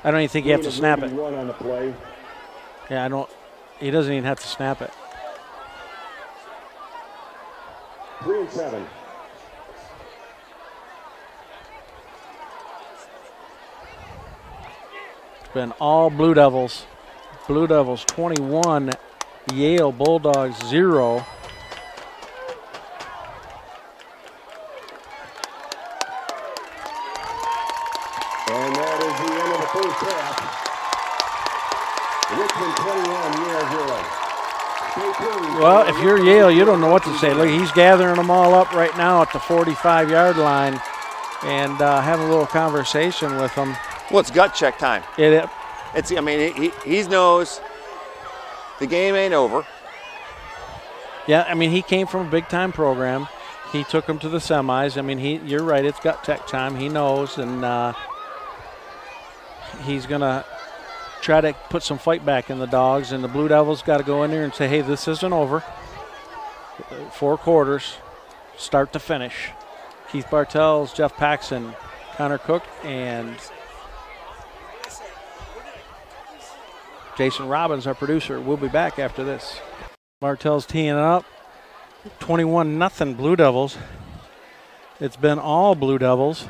I don't even think you have to snap it. Run on the play. Yeah, I don't. He doesn't even have to snap it. 3 and 7. It's been all Blue Devils. Blue Devils 21, Yale Bulldogs 0. And that is the end of the first half. Richmond 21, Yale 0. Well, if you're Yale, you don't know what to say. Look, he's gathering them all up right now at the 45-yard line and having a little conversation with them. Well, it's gut check time. I mean, he knows the game ain't over. Yeah, I mean, he came from a big-time program. He took them to the semis. I mean, you're right, it's gut check time. He knows, and he's going to try to put some fight back in the Dogs, and the Blue Devils got to go in there and say, hey, this isn't over. 4 quarters, start to finish. Keith Bartels, Jeff Paxson, Connor Cook, and Jason Robbins, our producer. We'll be back after this. Bartels teeing it up. 21-0 Blue Devils. It's been all Blue Devils.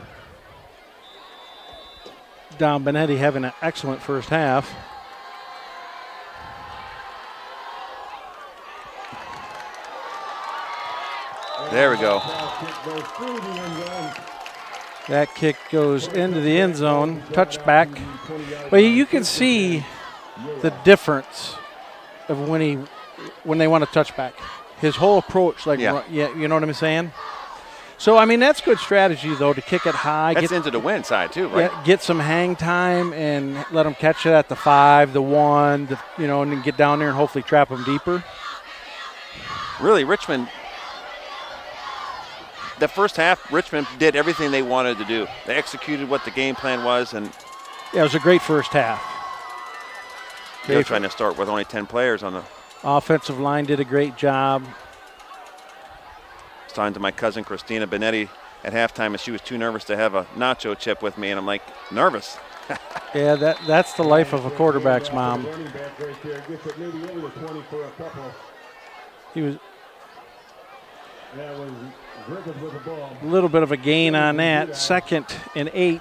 Don Benetti having an excellent first half. There we go. That kick goes into the end zone. Touchback. Well, you can see the difference of when they want a touchback. His whole approach, you know what I'm saying? So, I mean, that's good strategy, though, to kick it high. That's into the win side, too, right? Yeah, get some hang time and let them catch it at the 5, the 1, and then get down there and hopefully trap them deeper. Really, Richmond, the first half, Richmond did everything they wanted to do. They executed what the game plan was. And yeah, it was a great first half. They're trying to start with only 10 players on the offensive line. Did a great job. I was talking to my cousin Christina Benetti at halftime, and she was too nervous to have a nacho chip with me, and I'm like, nervous? Yeah, that's the life of a quarterback's mom. He was a little bit of a gain on that. 2nd and 8.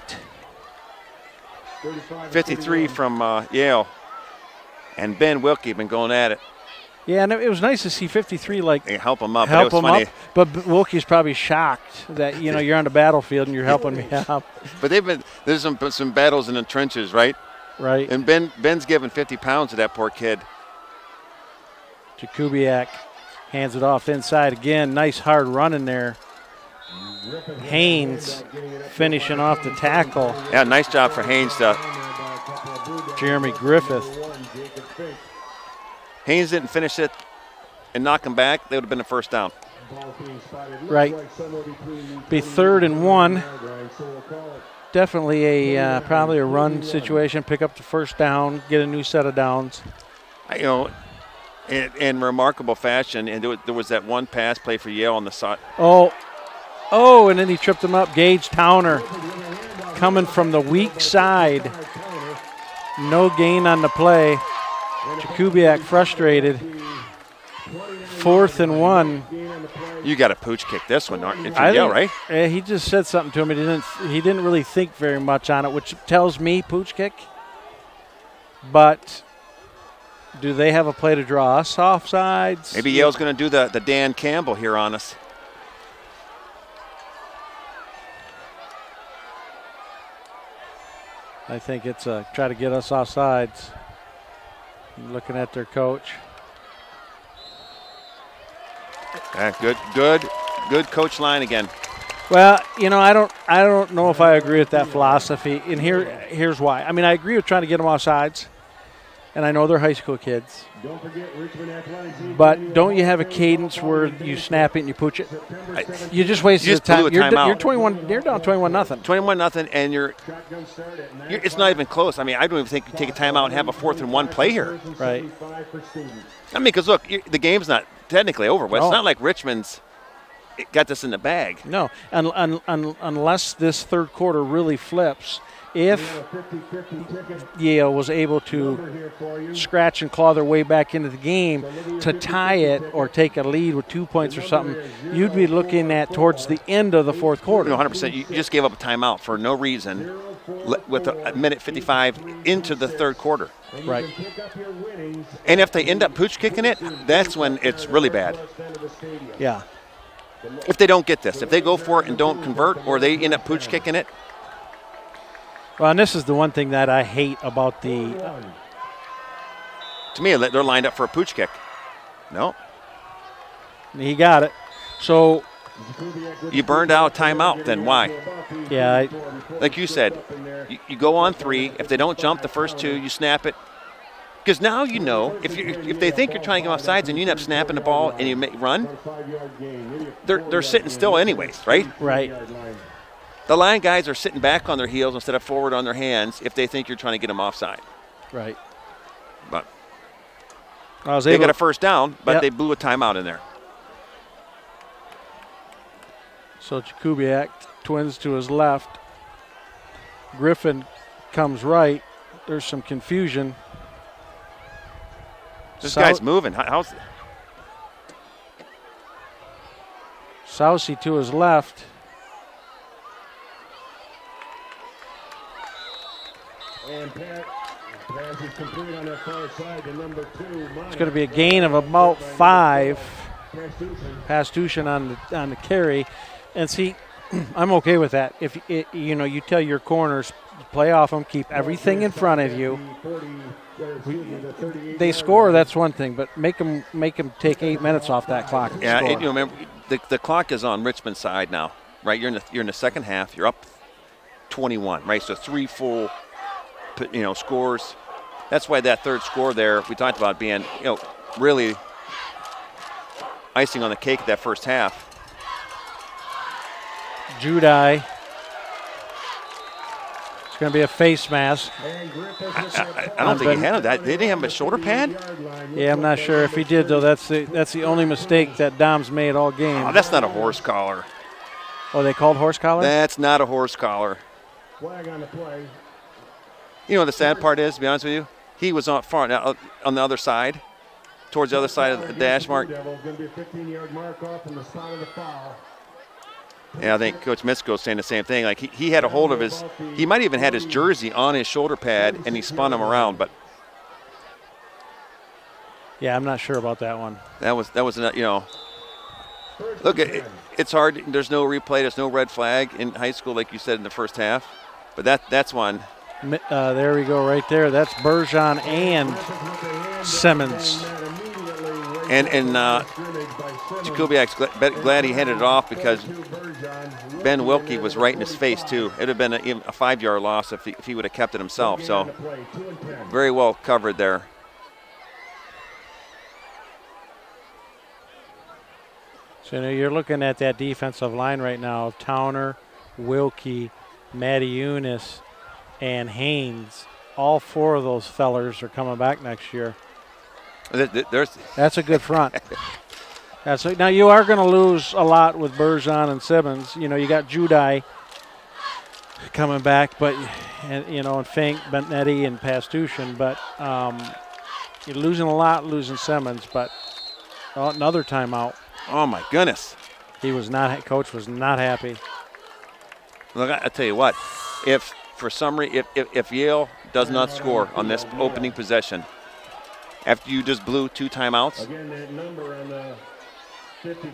53 from Yale. And Ben Wilkie been going at it. Yeah, and it was nice to see 53 help him up. Help him up. But Wilkie's probably shocked that you're on the battlefield and you're helping me up. But there's some battles in the trenches, right? Right. And Ben's giving 50 pounds to that poor kid. Jakubiak hands it off inside again. Nice hard run in there. Haynes finishing off the tackle. Yeah, nice job for Haynes to. Jeremy Griffith. Haynes didn't finish it and knock him back. They would have been a first down. Right. Be 3rd and 1. Definitely probably a run situation. Pick up the first down, get a new set of downs. In remarkable fashion, and there was that one pass play for Yale on the side. Oh, and then he tripped him up. Gage Towner coming from the weak side. No gain on the play. Jakubiak frustrated. 4th and 1. You got to pooch kick this one, if you're Yale, right? Yeah, he just said something to him. He didn't really think very much on it, which tells me pooch kick. But do they have a play to draw us offsides? Maybe Yale's going to do the Dan Campbell here on us. I think it's try to get us offsides. Looking at their coach. Good coach line again. Well, I don't know if I agree with that philosophy, and here's why. I mean, I agree with trying to get them offsides, and I know they're high school kids. Don't forget Richmond Athletics. But don't you have a cadence where you snap it and you pooch it? You just wasted the time. You're 21. You're down 21-0. 21-0, and you're it's not even close. I mean, I don't even think you take a timeout and have a 4th and 1 play here. Right. I mean, because look, the game's not technically over. It's not like Richmond's got this in the bag. No, unless this third quarter really flips. If Yale was able to scratch and claw their way back into the game to tie it or take a lead with 2 points or something, you'd be looking at towards the end of the fourth quarter. 100%. You just gave up a timeout for no reason with a minute 55 into the third quarter. Right. And if they end up pooch kicking it, that's when it's really bad. Yeah. If they don't get this, if they go for it and don't convert, or they end up pooch kicking it. Well, and this is the one thing that I hate about the. To me, they're lined up for a pooch kick. No. He got it. So. You burned out timeout, then why? Yeah. Like you said, you go on 3. If they don't jump the first 2, you snap it. Because now you know, if they think you're trying to get offsides and you end up snapping the ball and you run, they're sitting still anyways, right? Right. The line guys are sitting back on their heels instead of forward on their hands if they think you're trying to get them offside. Right. But they got a first down, but yep. They blew a timeout in there. So Jakubiak twins to his left. Griffin comes right. There's some confusion. This guy's moving. How's Sousey to his left. And pass is complete on that far side to number 2. It's going to be a gain of about 5. Pastuchin on the carry. And see, I'm okay with that. If you tell your corners, play off them, keep everything in front of you. They score, that's one thing, but make them take 8 minutes off that clock. Yeah, remember the clock is on Richmond's side now, right? You're in the second half. You're up 21, right? So 3 full, scores. That's why that third score there we talked about being, really icing on the cake that first half. Judai. It's going to be a face mask. I don't think he had that. Did he have a shoulder pad? Yeah, I'm not sure if he did, though. That's the only mistake that Dom's made all game. Oh, that's not a horse collar. Oh, they called horse collar? That's not a horse collar. Flag on the play. You know what the sad part is, to be honest with you? He was on the other side, towards the other side of the dash mark. Going to be a 15-yard mark off on the spot of the foul. Yeah, I think Coach Mitzko's saying the same thing. Like he had a hold of he might even had his jersey on his shoulder pad, and he spun him around. But yeah, I'm not sure about that one. That was look, it's hard. There's no replay. There's no red flag in high school, like you said in the first half. But that's one. There we go, right there. That's Bergeron and Simmons. And Jakubiak's glad he handed it off because Ben Wilkie was right in his face too. It would have been a 5-yard loss if he would have kept it himself. So very well covered there. So you're looking at that defensive line right now: Towner, Wilkie, Matty Eunice, and Haynes. All 4 of those fellers are coming back next year. That's a good front. Now you are going to lose a lot with Bergeron and Simmons. You got Judai coming back, and Fink, Benetti, and Pastuchin. But you're losing a lot, losing Simmons. But another timeout. Oh my goodness! Coach was not happy. Look, I tell you what, if for some reason if Yale does not score on this opening possession, after you just blew 2 timeouts,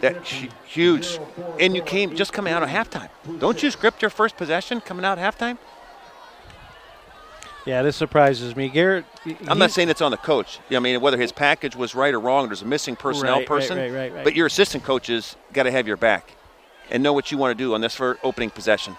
that's huge. And you coming out of halftime. Don't you script your first possession coming out of halftime? Yeah, this surprises me. Garrett. I'm not saying it's on the coach. I mean, whether his package was right or wrong, there's a missing personnel person. Right. But your assistant coaches got to have your back and know what you want to do on this for opening possession.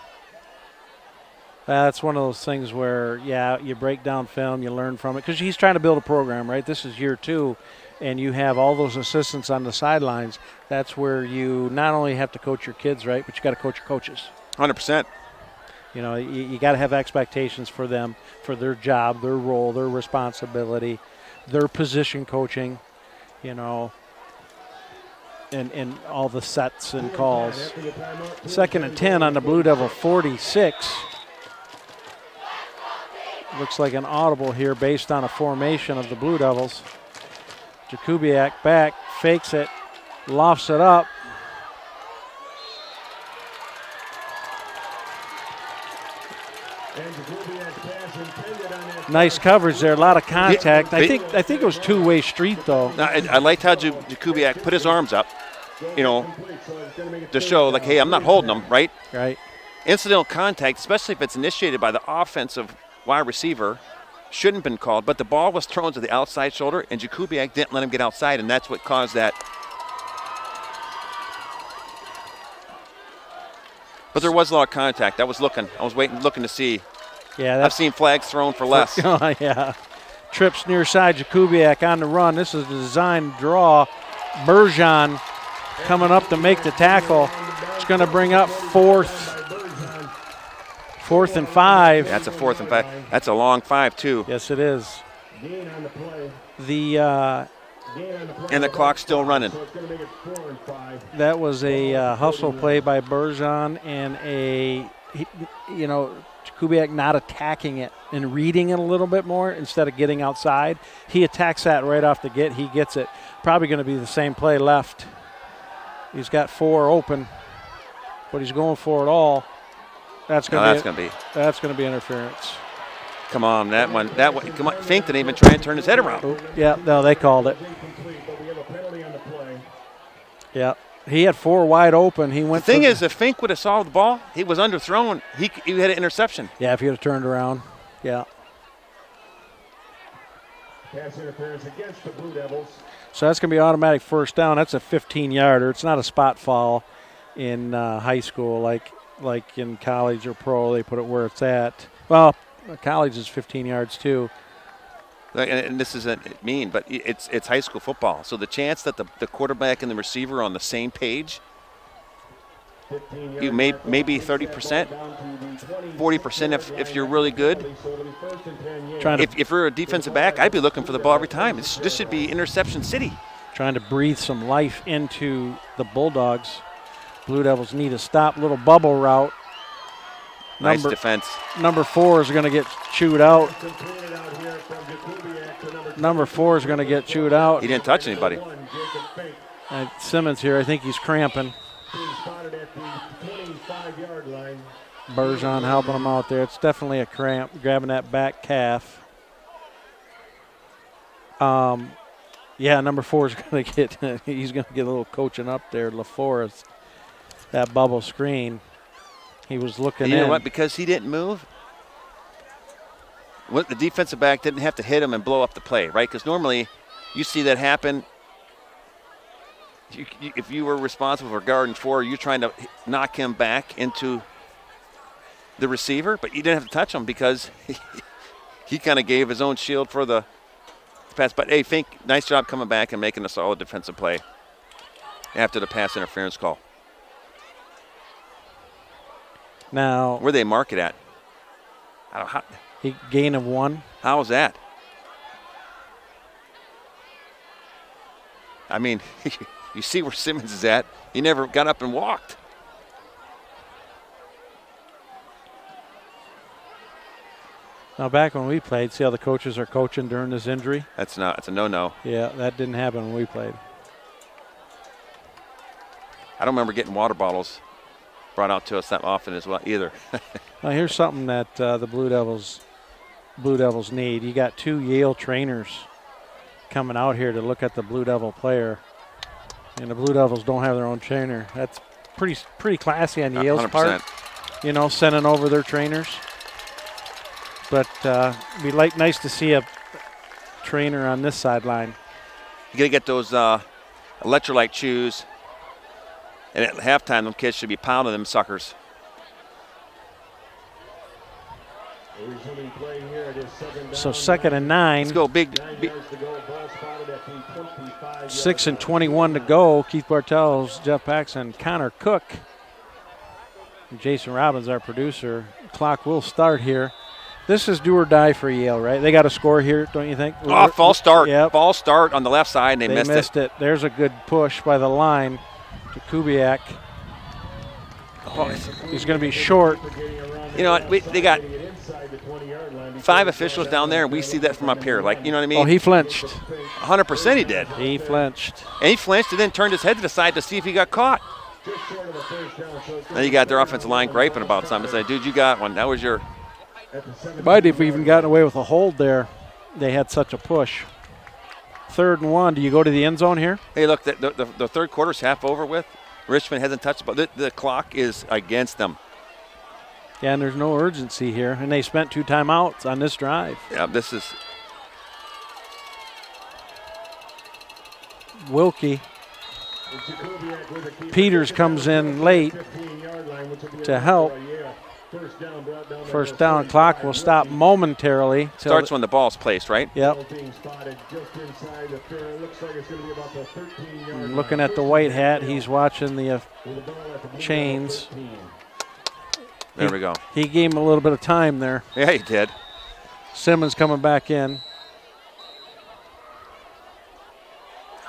That's one of those things where, you break down film, you learn from it. Because he's trying to build a program, right? This is year 2, and you have all those assistants on the sidelines. That's where you not only have to coach your kids, right, but you got to coach your coaches. 100%. You got to have expectations for them, for their job, their role, their responsibility, their position coaching, in all the sets and calls. 2nd and 10 on the Blue Devil 46. Looks like an audible here based on a formation of the Blue Devils. Jakubiak back, fakes it, lofts it up. Nice coverage there, a lot of contact. I think it was two-way street though. I liked how Jakubiak put his arms up, to show like, hey, I'm not holding them, right? Right. Incidental contact, especially if it's initiated by the offensive wide receiver, shouldn't have been called, but the ball was thrown to the outside shoulder, and Jakubiak didn't let him get outside, and that's what caused that. But there was a lot of contact. I was looking to see. Yeah, I've seen flags thrown for less. Oh, yeah. Trips near side, Jakubiak on the run. This is the design draw. Bergeron coming up to make the tackle. It's going to bring up fourth and 5. That's a 4th and 5. That's a long 5 too. Yes, it is. And the clock's still running. That was a hustle play by Bergeron and Jakubiak not attacking it and reading it a little bit more instead of getting outside. He attacks that right off the get. He gets it. Probably going to be the same play left. He's got 4 open, but he's going for it all. That's going to be interference. Come on, that one. Come on, Fink didn't even try and turn his head around. Oh, yeah, no, they called it. Yeah, he had 4 wide open. He went. The thing is, if Fink would have saw the ball, he was underthrown. He had an interception. Yeah, if he would have turned around. Yeah. Pass interference against the Blue Devils. So that's going to be automatic first down. That's a 15-yarder. It's not a spot foul in high school like in college or pro. They put it where it's at. Well, college is 15 yards too. And this isn't mean, but it's high school football. So the chance that the quarterback and the receiver are on the same page, you maybe 30%, 40% if you're really good. If you're a defensive back, I'd be looking for the ball every time. This should be interception city. Trying to breathe some life into the Bulldogs. Blue Devils need a stop, little bubble route. Nice defense. Number 4 is going to get chewed out. Number 4 is going to get chewed out. He didn't touch anybody. Simmons here, I think he's cramping. Bergeron helping him out there. It's definitely a cramp, grabbing that back calf. Yeah, number 4 is going to get, he's going to get a little coaching up there. LaForest, that bubble screen. He was looking in. You know what? Because he didn't move, the defensive back didn't have to hit him and blow up the play, right? Because normally you see that happen. If you were responsible for guarding 4, you're trying to knock him back into the receiver, but you didn't have to touch him because he kind of gave his own shield for the pass. But, hey, Fink, nice job coming back and making a solid defensive play after the pass interference call. Now, where they mark it at? Gain of 1. How is that? I mean, you see where Simmons is at. He never got up and walked. Now, back when we played, see how the coaches are coaching during this injury? It's a no-no. Yeah, that didn't happen when we played. I don't remember getting water bottles brought out to us that often as well either. Now, here's something that the Blue Devils need. You got 2 Yale trainers coming out here to look at the Blue Devil player, and the Blue Devils don't have their own trainer. That's pretty classy on Yale's 100%. Part. Sending over their trainers. But it'd be nice to see a trainer on this sideline. You got to get those electrolyte chews. And at halftime, them kids should be pounding them suckers. So 2nd and 9. Let's go, big. 6 and 21 to go. Keith Bartels, Jeff Paxson, Connor Cook, and Jason Robbins, our producer. Clock will start here. This is do or die for Yale, right? They got to score here, don't you think? Oh, false start. Yep. False start on the left side, and they missed it. There's a good push by the line to Kubiak. Oh, he's going to be short. You know what? They got 5 officials down there, and we see that from up here. Like, you know what I mean? Oh, he flinched. 100% he did. He flinched. And he flinched and then turned his head to the side to see if he got caught. Then you got their offensive line griping about something. Say, dude, you got one. That was your. Might have even gotten away with a hold there. They had such a push. 3rd and 1. Do you go to the end zone here? Hey, look, the third quarter's half over with. Richmond hasn't touched, but the clock is against them. Yeah, and there's no urgency here. And they spent 2 timeouts on this drive. Yeah, this is. Wilkie. Peters comes in late to help. First down, clock will stop momentarily. Starts when the ball's placed, right? Yep. Looking at the white hat, he's watching the chains. There we go. He gave him a little bit of time there. Yeah, he did. Simmons coming back in.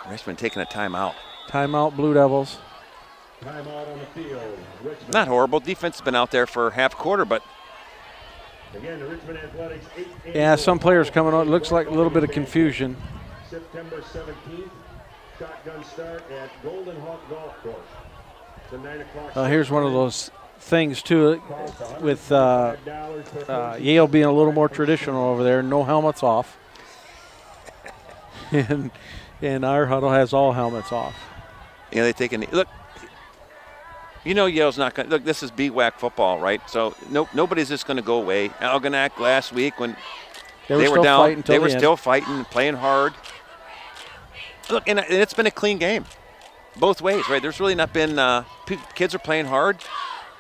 Richmond taking a timeout. Timeout, Blue Devils. Timeout on the field. Not horrible. Defense has been out there for half quarter, but. Again, the Richmond Athletics 8 Yeah, some players coming on. It looks like a little bit of confusion. September 17th, shotgun start at Golden Hawk Golf Course. It's a 9 o'clock. Here's one of those things, too, with Yale being a little more traditional over there. No helmets off. And our huddle has all helmets off. Yeah, they take a knee. Look, you know Yale's not going to – look, this is BWAC football, right? So nobody's just going to go away. Algonac last week when they were down, they were still fighting, playing hard. Look, and it's been a clean game both ways, right? There's really not been kids are playing hard.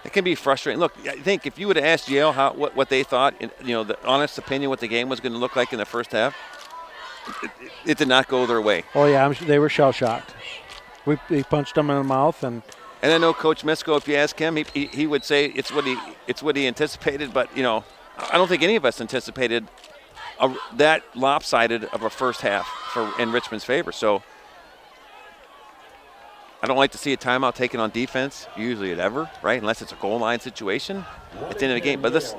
It can be frustrating. Look, I think if you would have asked Yale what they thought, the honest opinion what the game was going to look like in the first half, it did not go their way. Oh, yeah, they were shell-shocked. We punched them in the mouth. And I know Coach Misko, if you ask him, he would say it's what he anticipated. But, I don't think any of us anticipated that lopsided of a first half in Richmond's favor. So I don't like to see a timeout taken on defense, usually at ever, right, unless it's a goal line situation at the end of the game. But this,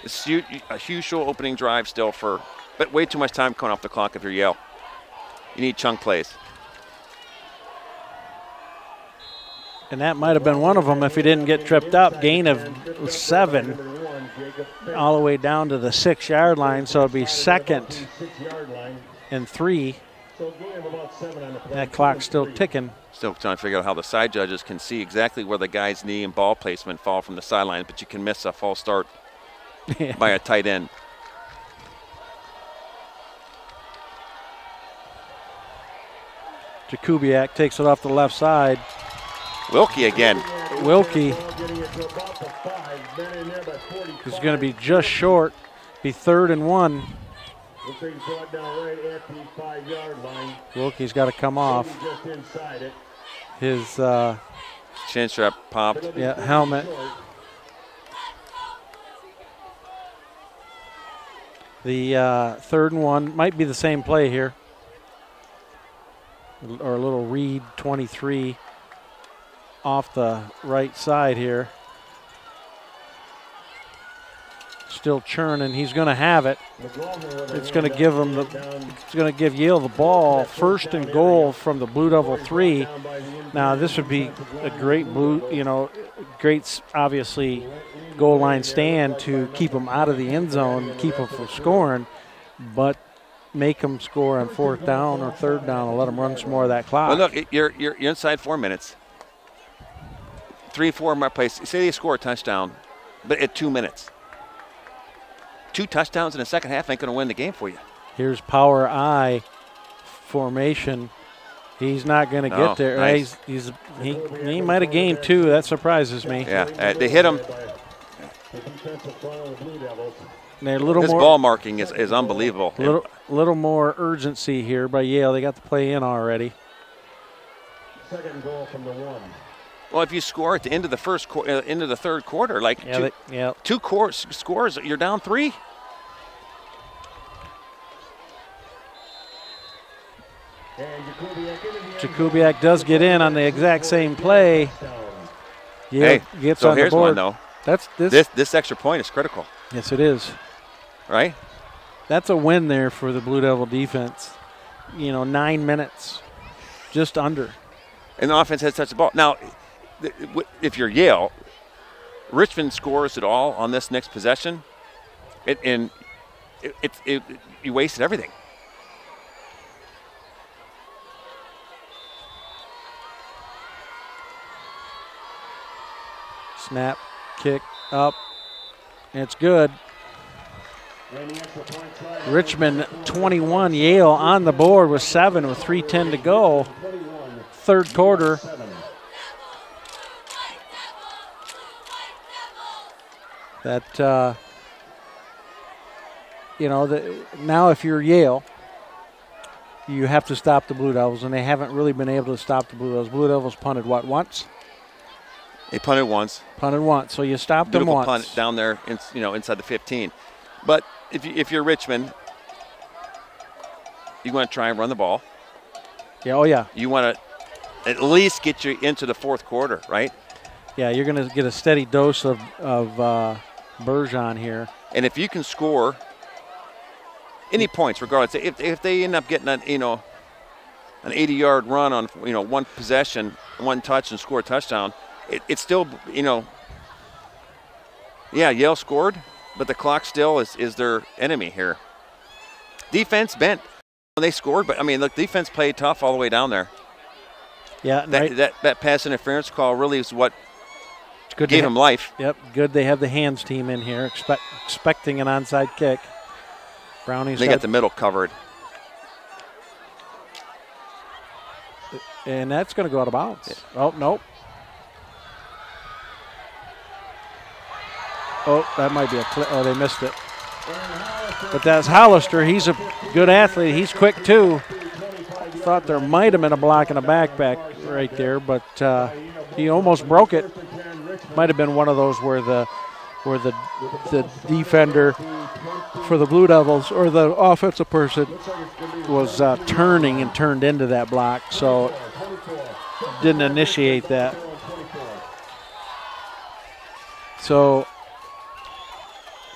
it's a huge opening drive still but way too much time coming off the clock if you're Yale. You need chunk plays. And that might have been one of them if he didn't get tripped up. Gain of 7 all the way down to the 6-yard line. So it'll be 2nd and 3. That clock's still ticking. Still trying to figure out how the side judges can see exactly where the guy's knee and ball placement fall from the sideline, but you can miss a false start by a tight end. Jakubiak takes it off the left side. Wilkie again. Wilkie is going to be just short. Be 3rd and 1. Wilkie's got to come off. His chin strap popped. Yeah, helmet. The 3rd and 1 might be the same play here. Or a little read 23 off the right side here. Still churning. He's going to have it. It's going to give him it's going to give Yale the ball. 1st and goal from the Blue Devil 3. Now this would be a great great obviously goal line stand to keep them out of the end zone, keep them from scoring, but make them score on 4th down or 3rd down and let them run some more of that clock. Well, look, you're inside 4 minutes. 3-4 more plays. Say they score a touchdown, but at 2 minutes. 2 touchdowns in the second half ain't going to win the game for you. Here's power I formation. He's not going to get there. Nice. He might have gained 2. That surprises me. Yeah, they hit him. They're a little this more, ball marking is unbelievable. Little more urgency here by Yale. They got the play in already. 2nd goal from the 1. Well, if you score at the end of the into the third quarter, like two scores, you're down 3. Jakubiak does get in on the exact same play. Yeah, gets so on here's the board. One, though. That's this extra point is critical. Yes, it is. Right? That's a win there for the Blue Devil defense. 9 minutes, just under. And the offense has touched the ball. Now, if you're Yale, Richmond scores it all on this next possession, you wasted everything. Snap, kick, up, and it's good. Richmond 21, Yale on the board with 7 with 3:10 to go. Third quarter. That, now if you're Yale, you have to stop the Blue Devils, and they haven't really been able to stop the Blue Devils. Blue Devils punted, once? They punted once. So you stopped them once. Punt down there, inside the 15. But if you're Richmond, you want to try and run the ball. Yeah, oh yeah. You want to at least get you into the fourth quarter, right? Yeah, you're going to get a steady dose of Bergeron here. And if you can score any points, regardless, if they end up getting an 80-yard run on one possession, one touch, and score a touchdown, it's still Yale scored, but the clock still is their enemy here. Defense bent when they scored, but look, defense played tough all the way down there. Yeah, that pass interference call really is what gave him life. Yep, good. They have the hands team in here, expecting an onside kick. Brownie's they got the middle covered, and that's going to go out of bounds. Yeah. Oh nope. Oh, that might be they missed it. But that's Hollister. He's a good athlete. He's quick too. Thought there might have been a block and a backpack right there, but he almost broke it. Might have been one of those where the defender for the Blue Devils or the offensive person was turning and turned into that block, so didn't initiate that. So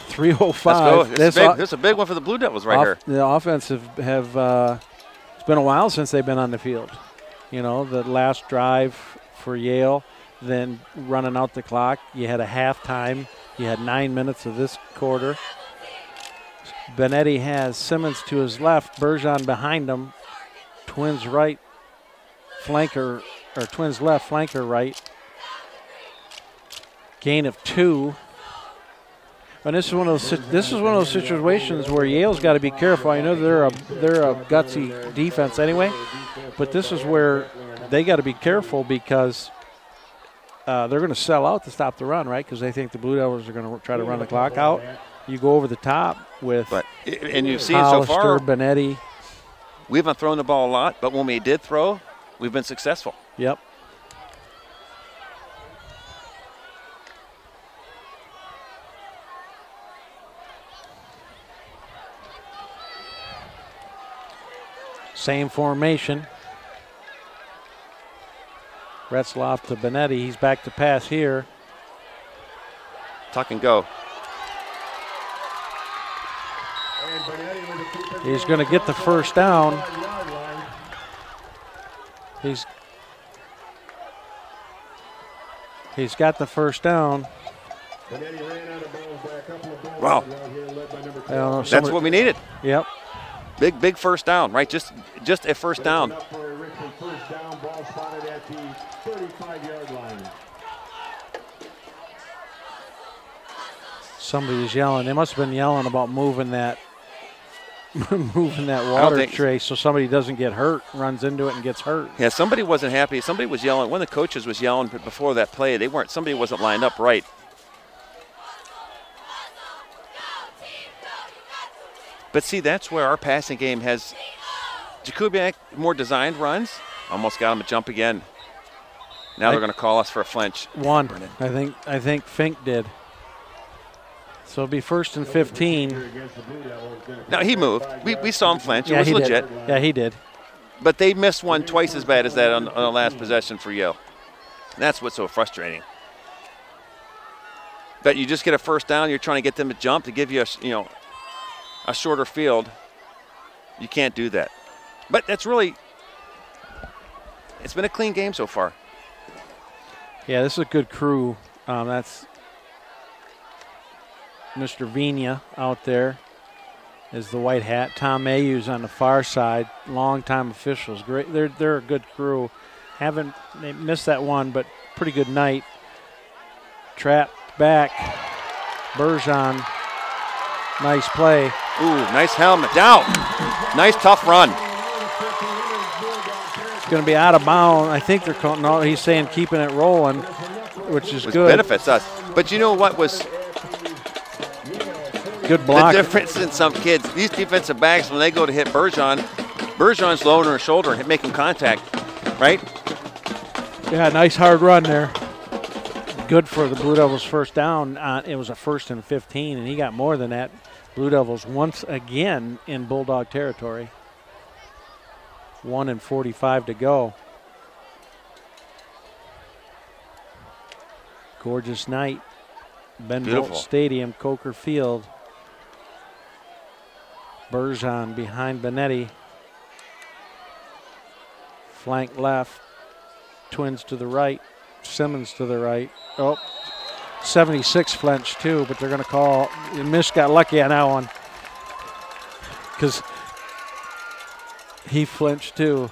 3:05. This is a big one for the Blue Devils right here. The offense have it's been a while since they've been on the field. The last drive for Yale, then running out the clock. You had a halftime. You had 9 minutes of this quarter. Benetti has Simmons to his left, Bergeron behind him. Twins right flanker, or Twins left flanker right. Gain of 2. And this is one of those situations where Yale's got to be careful. I know they're a gutsy defense anyway, but this is where they got to be careful because they're going to sell out to stop the run, right? Because they think the Blue Devils are going to try to run the clock out. You go over the top with and you've seen Hollister, so far, Benetti. We haven't thrown the ball a lot, but when we did throw, we've been successful. Yep. Same formation. Retzloff to Benetti. He's back to pass here. Tuck and go. He's going to get the first down. He's got the first down. Wow. That's what we needed. Yep. Big first down, right? Just a first down. Somebody's yelling. They must have been yelling about moving that water tray so somebody doesn't get hurt, runs into it and gets hurt. Yeah, somebody wasn't happy. Somebody was yelling. One of the coaches was yelling before that play. Somebody wasn't lined up right. But see, that's where our passing game has Jakubiak more designed runs. Almost got him a jump again. Now they're going to call us for a flinch. One. I think Fink did. So it'll be 1st and 15. Now he moved. We saw him flinch. Yeah, it was legit. Yeah, he did. But they missed one twice as bad as that on the last possession for Yale. And that's what's so frustrating. But you just get a first down. You're trying to get them to jump to give you a shorter field. You can't do that. But that's really, it's been a clean game so far. Yeah, this is a good crew. That's Mr. Vina out there is the white hat. Tom Mayhew's on the far side. Long-time officials. Great. They're a good crew. They missed that one, but pretty good night. Trap back. Bergeron. Nice play. Ooh, nice helmet. Down. Nice tough run. It's going to be out of bounds. I think they're calling. No, he's saying keeping it rolling, which is good. Benefits us. But you know what was good block? The difference in some kids, these defensive backs, when they go to hit Bergeron's lowering her shoulder and making contact, right? Yeah, nice hard run there. Good for the Blue Devils' first down. It was a 1st and 15, and he got more than that. Blue Devils once again in Bulldog territory. 1 and 45 to go. Gorgeous night. Ben Bolt Stadium, Coker Field. Bergeron behind Benetti. Flank left. Twins to the right. Simmons to the right. Oh, 76 flinched too, but they're going to call. Mish got lucky on that one because he flinched too.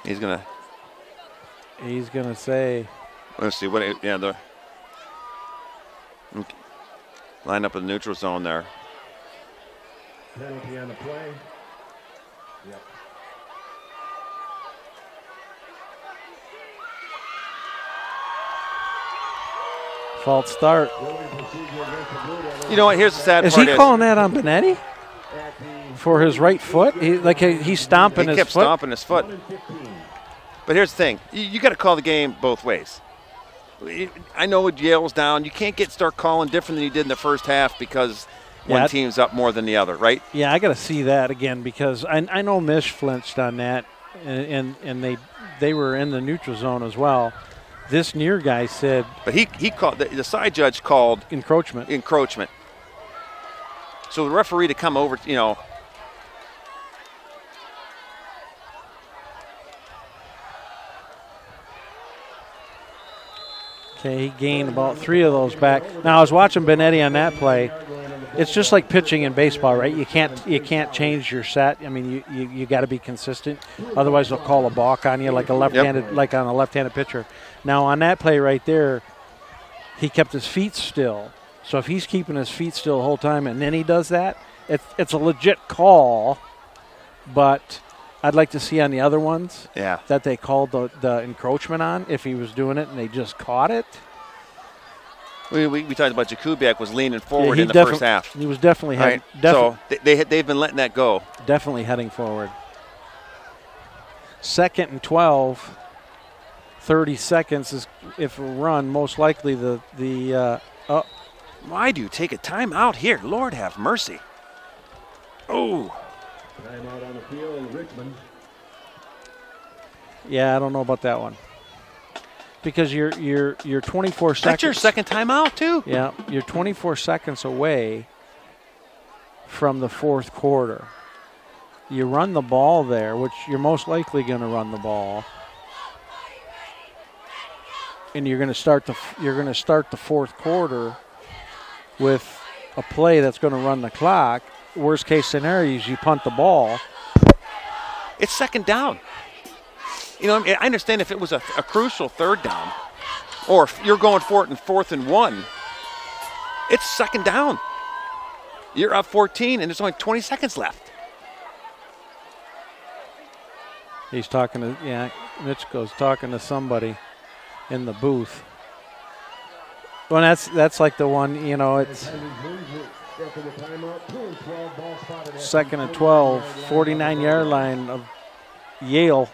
He's going to say. Let's see what. The line up in the neutral zone there. Penalty on the play. Yep. False start. You know what? Here's the sad part. Is he calling that on Benetti for his right foot? He's stomping his foot. He kept stomping his foot. But here's the thing: you got to call the game both ways. I know Yale's down. You can't start calling different than you did in the first half because one team's up more than the other, right? Yeah, I got to see that again because I know Mish flinched on that, and they were in the neutral zone as well. This near guy said, but he called the side judge called encroachment. So the referee to come over, Okay, he gained about 3 of those back. Now I was watching Benetti on that play. It's just like pitching in baseball, right? You can't change your set. I mean, you got to be consistent. Otherwise, they'll call a balk on you like a left-handed, like on a left-handed pitcher. Now on that play right there, he kept his feet still. So if he's keeping his feet still the whole time and then he does that, it's a legit call. But I'd like to see on the other ones that they called the encroachment on if he was doing it and they just caught it. We talked about Jakubiak was leaning forward in the first half. He was definitely heading. So they've been letting that go. Definitely heading forward. 2nd and 12. 30 seconds is if a run. Most likely Why do you take a timeout here? Lord have mercy. Oh. Timeout on the field in Richmond. Yeah, I don't know about that one. Because you're 24 seconds. That's your second timeout too? Yeah, you're 24 seconds away from the 4th quarter. You run the ball there, which you're most likely going to run the ball. And you're going to start the 4th quarter with a play that's going to run the clock. Worst case scenario is you punt the ball. It's second down. I understand if it was a crucial 3rd down, or if you're going for it in 4th and 1, it's second down. You're up 14, and there's only 20 seconds left. He's talking to Mitchko's talking to somebody in the booth. Well, that's like the one, it's 2nd and 12, 49-yard line of Yale.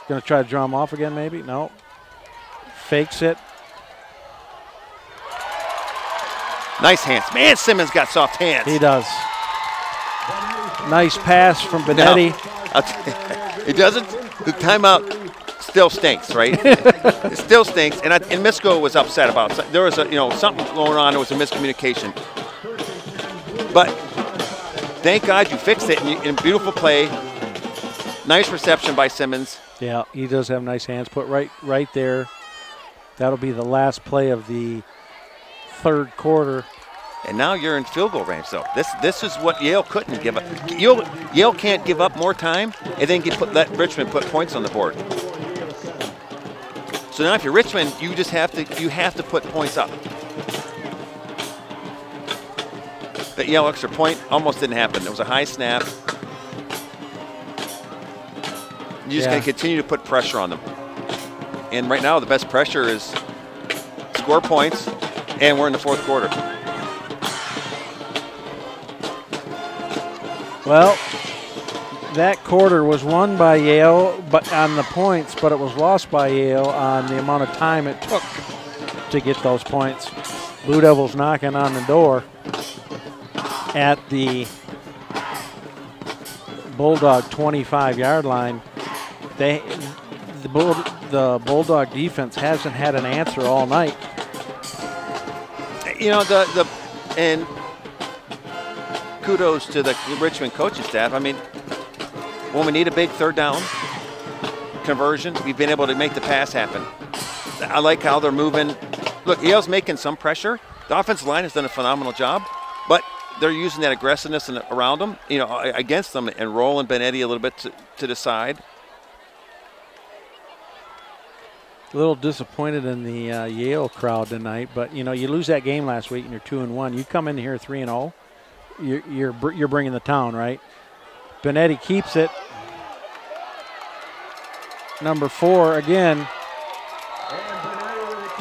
Going to try to draw him off again, maybe? No. fakes it. Nice hands. Man, Simmons got soft hands. He does. Nice pass from Benetti. No, it doesn't. The timeout still stinks, right? It still stinks. And Misko was upset about it. There was something going on. There was a miscommunication. But thank God you fixed it in beautiful play. Nice reception by Simmons. Yeah, he does have nice hands. Put right there. That'll be the last play of the third quarter. And now you're in field goal range, though. This is what Yale couldn't give up. Yale can't give up more time and then let Richmond put points on the board. So now if you're Richmond, you have to put points up. That Yale extra point almost didn't happen. There was a high snap. You're just going to continue to put pressure on them. And right now, the best pressure is score points, and we're in the fourth quarter. Well, that quarter was won by Yale but on the points, but it was lost by Yale on the amount of time it took to get those points. Blue Devils knocking on the door at the Bulldog 25-yard line. The Bulldog defense hasn't had an answer all night. And kudos to the Richmond coaching staff. I mean, when we need a big third down conversion, we've been able to make the pass happen. I like how they're moving. Look, Yale's making some pressure. The offensive line has done a phenomenal job, but they're using that aggressiveness around them, against them, and rolling Benetti a little bit to the side. A little disappointed in the Yale crowd tonight, but you lose that game last week and you're 2-1. You come in here 3-0. You're bringing the town, right? Benetti keeps it. Number 4 again.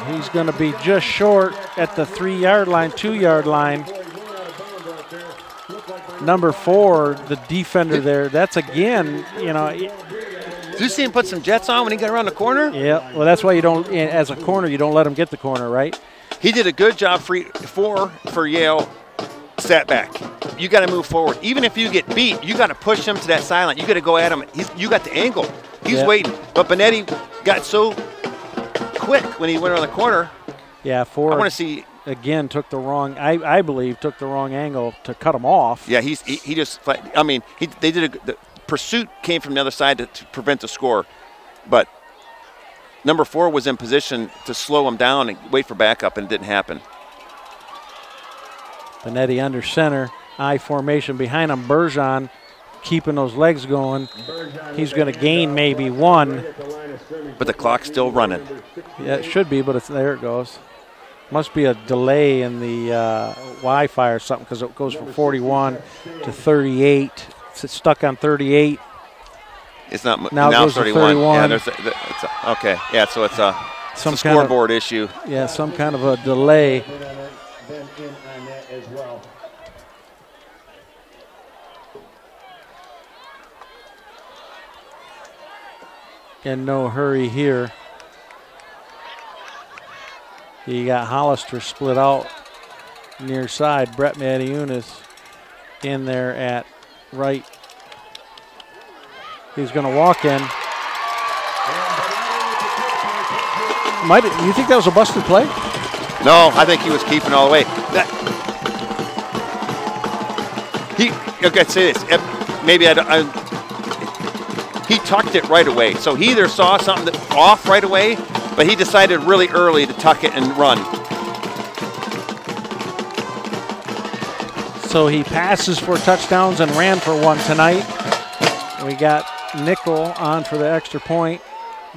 He's going to be just short at the 3-yard line, 2-yard line. Number 4, the defender there. That's again, Did you see him put some jets on when he got around the corner? Yeah, well, that's why you don't, as a corner, you don't let him get the corner, right? He did a good job for Yale. Sat back. You got to move forward. Even if you get beat, you got to push him to that sideline. You got to go at him. You got the angle. He's waiting. But Benetti got so quick when he went around the corner. Yeah, 4. I want to see. Again, took the wrong. I believe took the wrong angle to cut him off. Yeah, he just. I mean, they did the pursuit came from the other side to prevent the score, but number 4 was in position to slow him down and wait for backup, and it didn't happen. Benetti under center, I formation behind him. Bergeron keeping those legs going. He's going to gain maybe 1. But the clock's still running. Yeah, it should be, but there it goes. Must be a delay in the Wi-Fi or something, because it goes from 41 to 38. It's stuck on 38. It's not now. It goes 31. To 31. Yeah, okay. Yeah, so it's a scoreboard issue. Yeah, some kind of a delay. And no hurry here. You got Hollister split out near side. Brett Madiunas in there at right. He's going to walk in. You think that was a busted play? No, I think he was keeping all the way. Okay, I'd say this. Maybe he tucked it right away. So he either saw something off right away, but he decided really early to tuck it and run. So he passes for touchdowns and ran for 1 tonight. We got Nickel on for the extra point.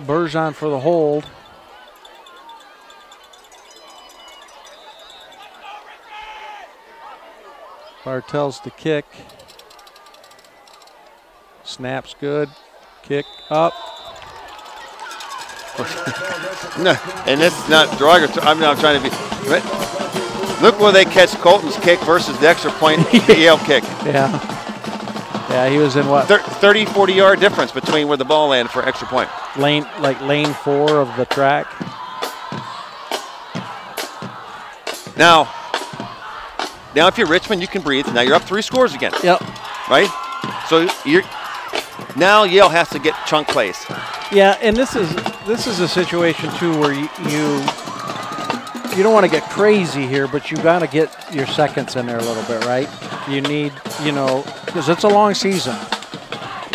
Bergeron for the hold. Bartel's the kick. Snap's good. Kick up. No, and it's not derogatory. I'm not trying to be. Look where they catch Colton's kick versus the extra point Yale kick. Yeah. Yeah, he was in what? 30, 40-yard difference between where the ball landed for extra point. Lane 4 of the track. Now if you're Richmond, you can breathe. Now you're up 3 scores again. Yep. Right? So now Yale has to get chunk plays. Yeah, and this is a situation too where you don't want to get crazy here, but you got to get your seconds in there a little bit, right? You need, because it's a long season.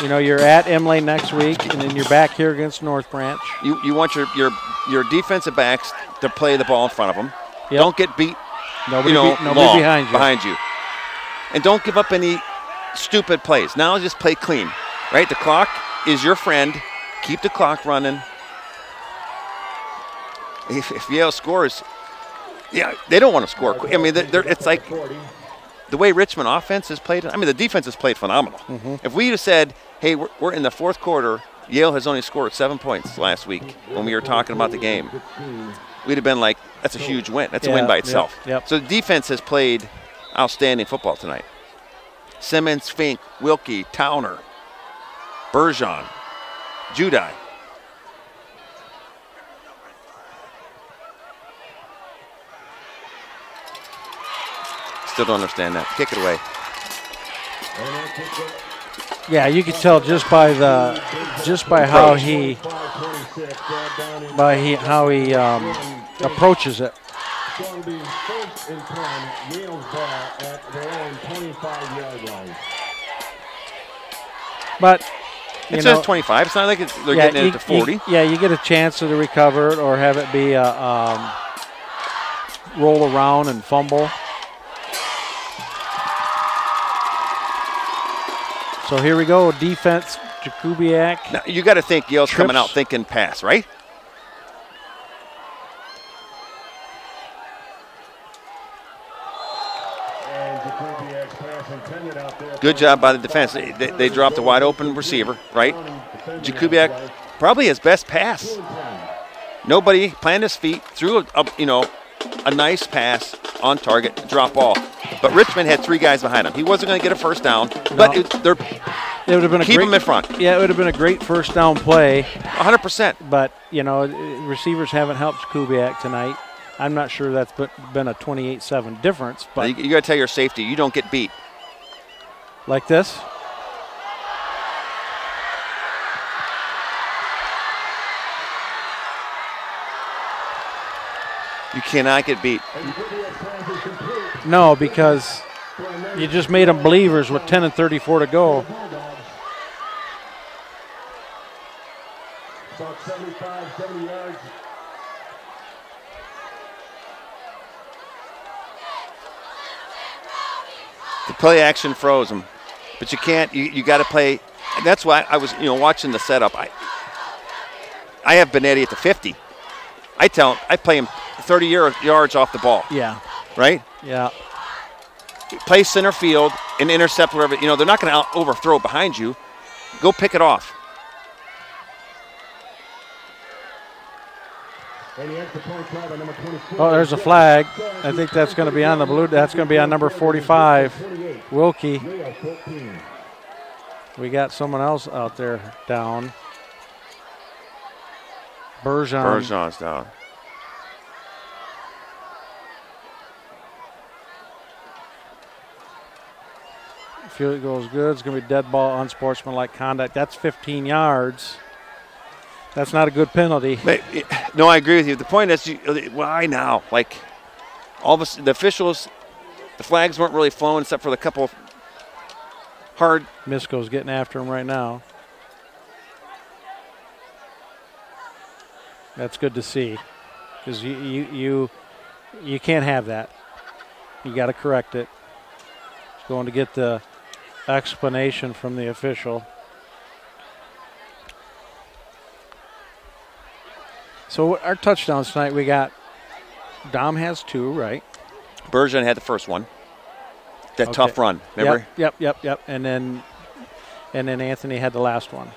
You're at Emily next week, and then you're back here against North Branch. You want your defensive backs to play the ball in front of them. Yep. Don't get beat. Nobody long behind you. And don't give up any stupid plays. Now just play clean, right? The clock is your friend. Keep the clock running. If Yale scores, they don't want to score. I mean, it's like the way Richmond offense has played. I mean, the defense has played phenomenal. Mm-hmm. If we had said, hey, we're in the 4th quarter, Yale has only scored 7 points last week when we were talking about the game, we'd have been like, that's a huge win. That's a win by itself. Yep. So the defense has played outstanding football tonight. Simmons, Fink, Wilkie, Towner, Bergeron, Judai. Still don't understand that. Kick it away. Yeah, you could tell just by how he approaches it. But it says 25. It's not like they're getting it to 40. You get a chance to recover it or have it be a roll around and fumble. So here we go, defense, Jakubiak. Now, you got to think Yale's coming out thinking pass, right? Good job by the defense. They dropped a wide open receiver, right? Jakubiak, probably his best pass. Nobody planted his feet, threw a nice pass on target, drop ball. But Richmond had 3 guys behind him. He wasn't going to get a first down, but it would have been keep him in front. Yeah, it would have been a great first down play. 100%. But, receivers haven't helped Kubiak tonight. I'm not sure that's been a 28-7 difference. But you got to tell your safety, you don't get beat. Like this? You cannot get beat. No, because you just made them believers with 10 and 34 to go. About 75, 70 yards. The play action froze him, but you can't. You got to play. And that's why I was, watching the setup. I have Benetti at the 50. I play him 30 yards off the ball. Yeah. Right? Yeah. Play center field and intercept wherever. They're not going to overthrow behind you. Go pick it off. Oh, there's a flag. I think that's going to be on the blue. That's going to be on number 45, Wilkie. We got someone else out there down. Bergeron's down. Field goes good. It's going to be dead ball, unsportsmanlike conduct. That's 15 yards. That's not a good penalty. No, I agree with you. The point is, why now? Like, all the officials, the flags weren't really flowing except for the couple hard. Misko's getting after him right now. That's good to see, because you can't have that. You got to correct it. Just going to get the explanation from the official. So our touchdowns tonight, we got Dom has 2, right? Bergeron had the first one. That tough run, remember? Yep. And then Anthony had the last one.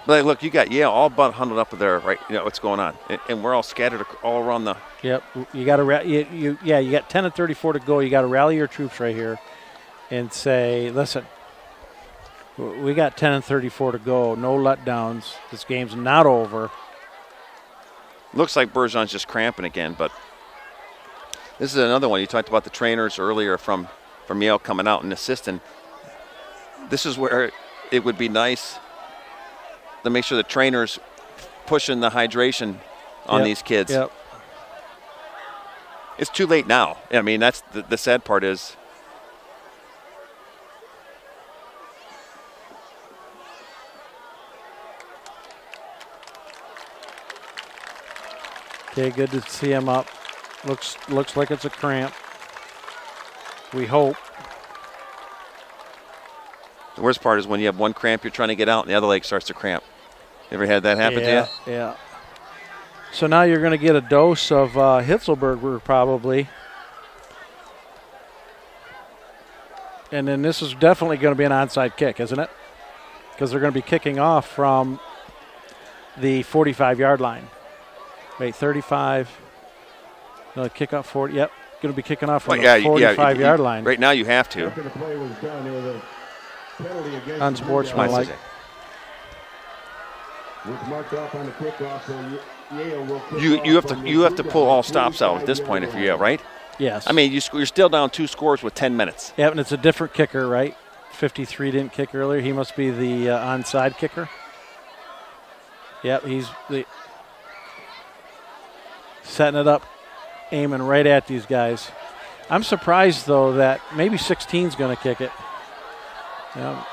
But look, you got Yale all but huddled up there, right? What's going on, and we're all scattered all around the. Yep, you got to you got 10 and 34 to go. You got to rally your troops right here, and say, listen, We got 10 and 34 to go. No letdowns. This game's not over. Looks like Bergeron's just cramping again, but this is another one. You talked about the trainers earlier from Yale coming out and assisting. This is where it would be nice to make sure the trainers pushing the hydration on these kids. Yep. It's too late now. I mean, that's the sad part is. Okay, good to see him up. Looks like it's a cramp. We hope. The worst part is when you have one cramp you're trying to get out and the other leg starts to cramp. You ever had that happen to you? Yeah. So now you're going to get a dose of Hitzelberger probably. And then this is definitely going to be an onside kick, isn't it? Because they're going to be kicking off from the 45-yard line. Wait, 35. No, kick off 40. Yep, going to be kicking off from the 45-yard line. Right now you have to. After the play was done, there was a penalty against Unsportsmanlike. was marked off on the kickoff, so Yale will You have to pull all stops out at this point if you're Yale, right? Yes. I mean, you're still down 2 scores with 10 minutes. Yeah, and it's a different kicker, right? 53 didn't kick earlier. He must be the onside kicker. Yep, he's setting it up, aiming right at these guys. I'm surprised, though, that maybe 16's going to kick it. Yeah.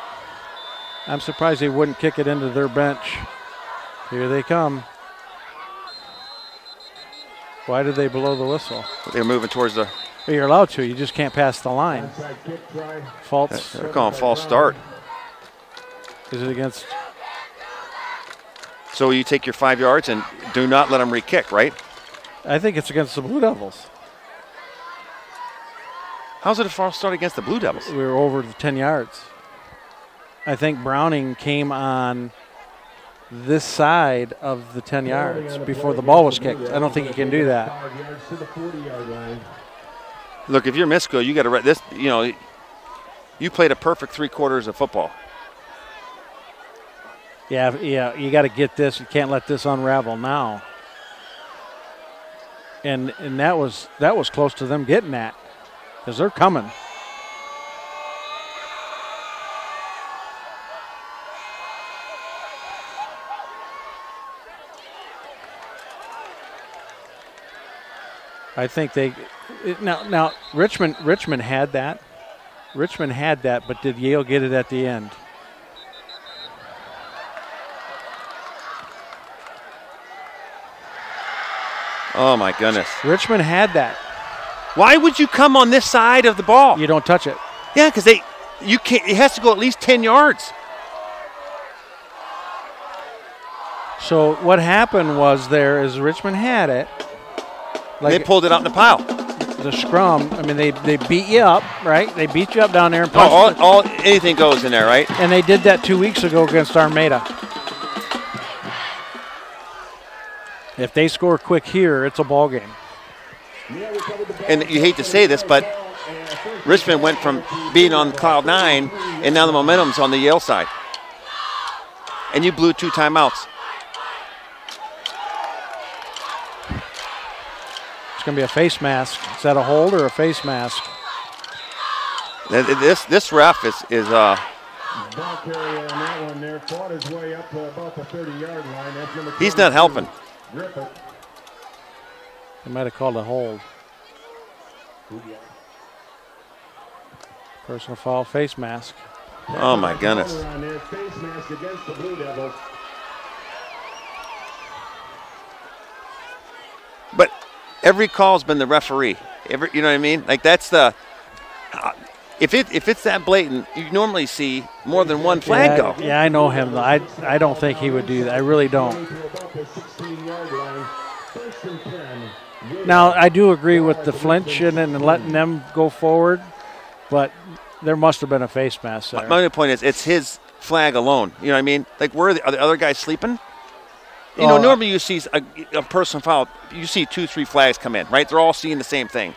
I'm surprised they wouldn't kick it into their bench. Here they come. Why did they blow the whistle? They're moving towards the. Well, you're allowed to. You just can't pass the line. False. They're calling false start. Is it against? So you take your 5 yards and do not let them re-kick, right? I think it's against the Blue Devils. How's it a false start against the Blue Devils? We were over the 10 yards. I think Browning came on this side of the 10 yards before the ball was kicked. I don't think he can do that. Look, if you're Misco, you got to this. You know, you played a perfect 3 quarters of football. Yeah. You got to get this. You can't let this unravel now. And that was close to them getting that, because they're coming. I think now Richmond had that. Richmond had that, but did Yale get it at the end? Oh my goodness. Richmond had that. Why would you come on this side of the ball? You don't touch it. Yeah, because you can't. It has to go at least 10 yards. So what happened was Richmond had it. They pulled it out in the pile. The scrum. I mean, they beat you up, right? They beat you up down there. And anything goes in there, right? And they did that 2 weeks ago against Armada. If they score quick here, it's a ball game. And you hate to say this, but Richmond went from being on cloud 9, and now the momentum's on the Yale side. And you blew 2 timeouts. It's going to be a face mask. Is that a hold or a face mask? This ref is Ball carrier on that one there fought his way up to about the 30-yard line. That's he's not helping. They might have called a hold. Personal foul, face mask. Oh my goodness. Face mask against the Blue Devils. But every call's been the referee. You know what I mean? Like that's the. If it's that blatant, you normally see more than one flag go. Yeah, I know him. I don't think he would do that. I really don't. Now, I do agree with the flinching and letting them go forward, but there must have been a face mask there. My only point is it's his flag alone. You know what I mean? Like, are the other guys sleeping? You know, normally you see a personal foul, you see 2, 3 flags come in, right? They're all seeing the same thing.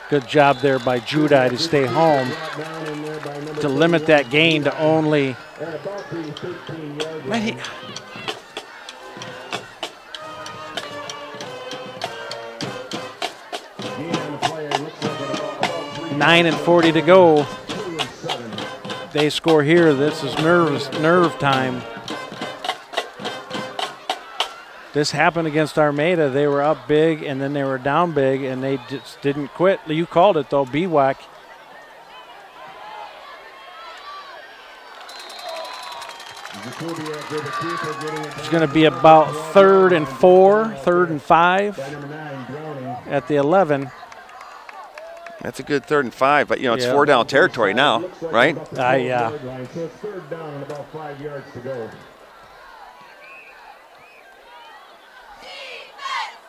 Good job there by Judai to stay home, to limit that gain to only. Man, 9:40 to go. They score here. This is nerve time. This happened against Armada. They were up big, and then they were down big, and they just didn't quit. You called it, though, BWAC. It's going to be about 3rd and 4, 3rd and 5 at the 11. That's a good 3rd and 5, but, it's 4 down territory now, right? Yeah. So it's 3rd down and about 5 yards to go.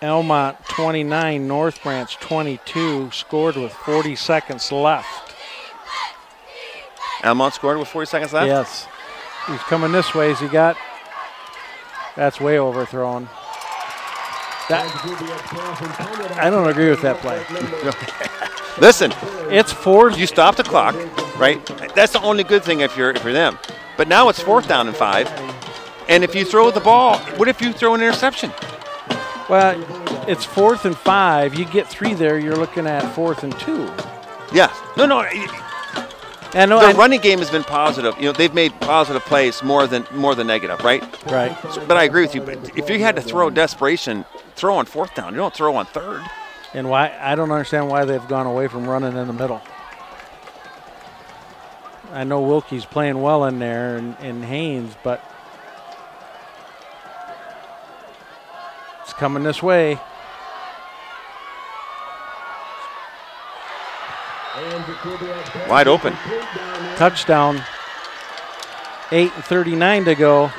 Elmont 29, North Branch 22, scored with 40 seconds left. Elmont scored with 40 seconds left? Yes. He's coming this way. Has he got? That's way overthrown. I don't agree with that play. Listen, it's 4th. You stop the clock, right? That's the only good thing if you're them. But now it's 4th down and 5. And if you throw the ball, what if you throw an interception? Well, it's 4th and 5. You get 3 there, you're looking at 4th and 2. Yeah. No. And the running game has been positive. They've made positive plays more than negative, right? Right. But I agree with you. But if you had to throw desperation, throw on 4th down. You don't throw on 3rd. And why? I don't understand why they've gone away from running in the middle. I know Wilkie's playing well in there and Haynes, but it's coming this way. Wide open. Touchdown. 8:39 to go.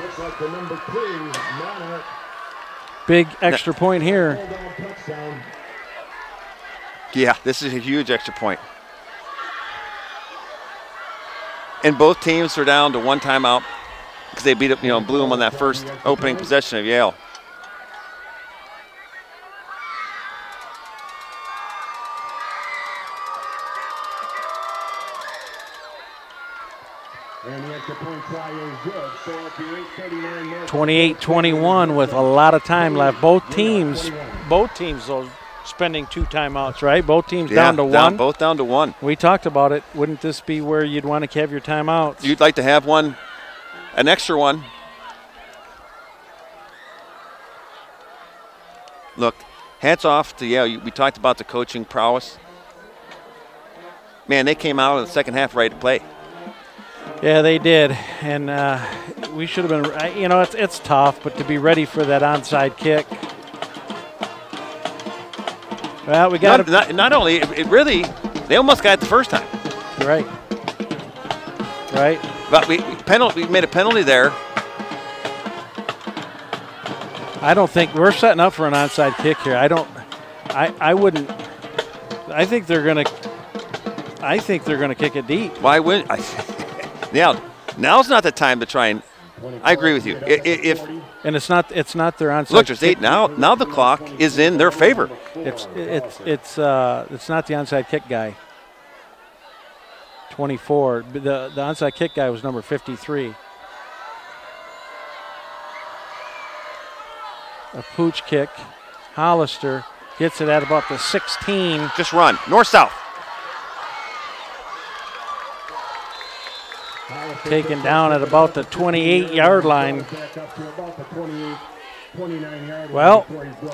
Big extra point here. Yeah, this is a huge extra point. And both teams are down to 1 timeout because they beat up, blew them on that first opening possession of Yale. And the extra point try is good. So at the 8:39 28-21 with a lot of time left. Both teams though, spending 2 timeouts, right? Both teams down to 1. Both down to 1. We talked about it. Wouldn't this be where you'd want to have your timeouts? You'd like to have an extra one. Look, hats off to Yale. We talked about the coaching prowess. Man, they came out of the second half ready to play. Yeah, they did, and we should have been. It's tough, but to be ready for that onside kick. Well, we got not only it really, they almost got it the first time. Right. But we made a penalty there. I don't think we're setting up for an onside kick here. I wouldn't. I think they're gonna kick it deep. Why wouldn't I? Now's not the time to try and. I agree with you. And it's not their onside. Look, there's 8 now. Now the clock is in their favor. It's not the onside kick guy. 24. The onside kick guy was number 53. A pooch kick. Hollister gets it at about the 16. Just run north-south. Taken down at about the 28-yard line. Well,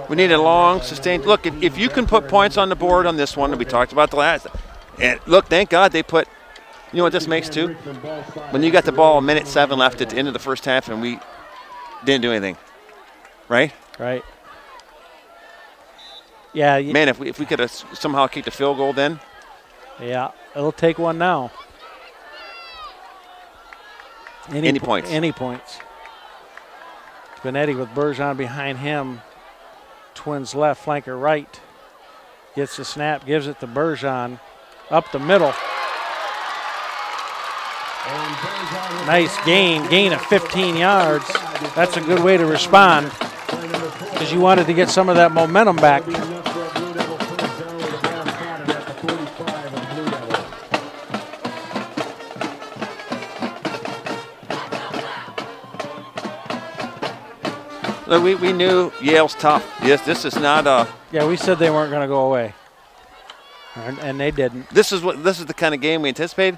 we need a long, sustained look. If you can put points on the board on this one, we talked about the last. And look, thank God they put. You know what this makes too? When you got the ball 1:07 left at the end of the first half, and we didn't do anything, right? Right. Yeah. Man, if we could have somehow kicked a field goal, then. Yeah, it'll take one now. Any points. Any points. Benetti with Bergeron behind him. Twins left, flanker right. Gets the snap, gives it to Bergeron. Up the middle. Nice gain of 15 yards. That's a good way to respond because you wanted to get some of that momentum back. Look, we knew Yale's tough. Yes, this is not a. Yeah, we said they weren't going to go away, and they didn't. This is the kind of game we anticipated.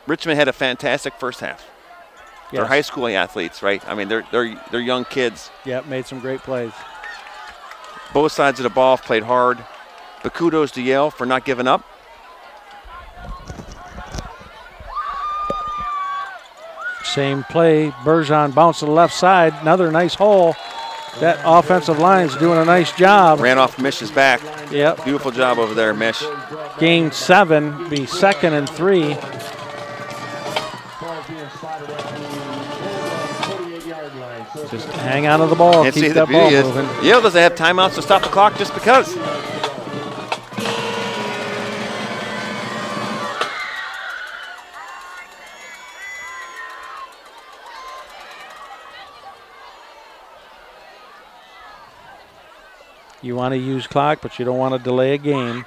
Richmond had a fantastic first half. Yes. They're high school athletes, right? I mean, they're young kids. Yeah, made some great plays. Both sides of the ball played hard, but kudos to Yale for not giving up. Same play. Bergeron bounced to the left side. Another nice hole. That offensive line is doing a nice job. Ran off Mish's back. Yep. Beautiful job over there, Mish. Gain 7. Be 2nd and 3. Just hang on to the ball. And keep that ball moving. Yale doesn't have timeouts to stop the clock just because. You want to use clock, but you don't want to delay a game.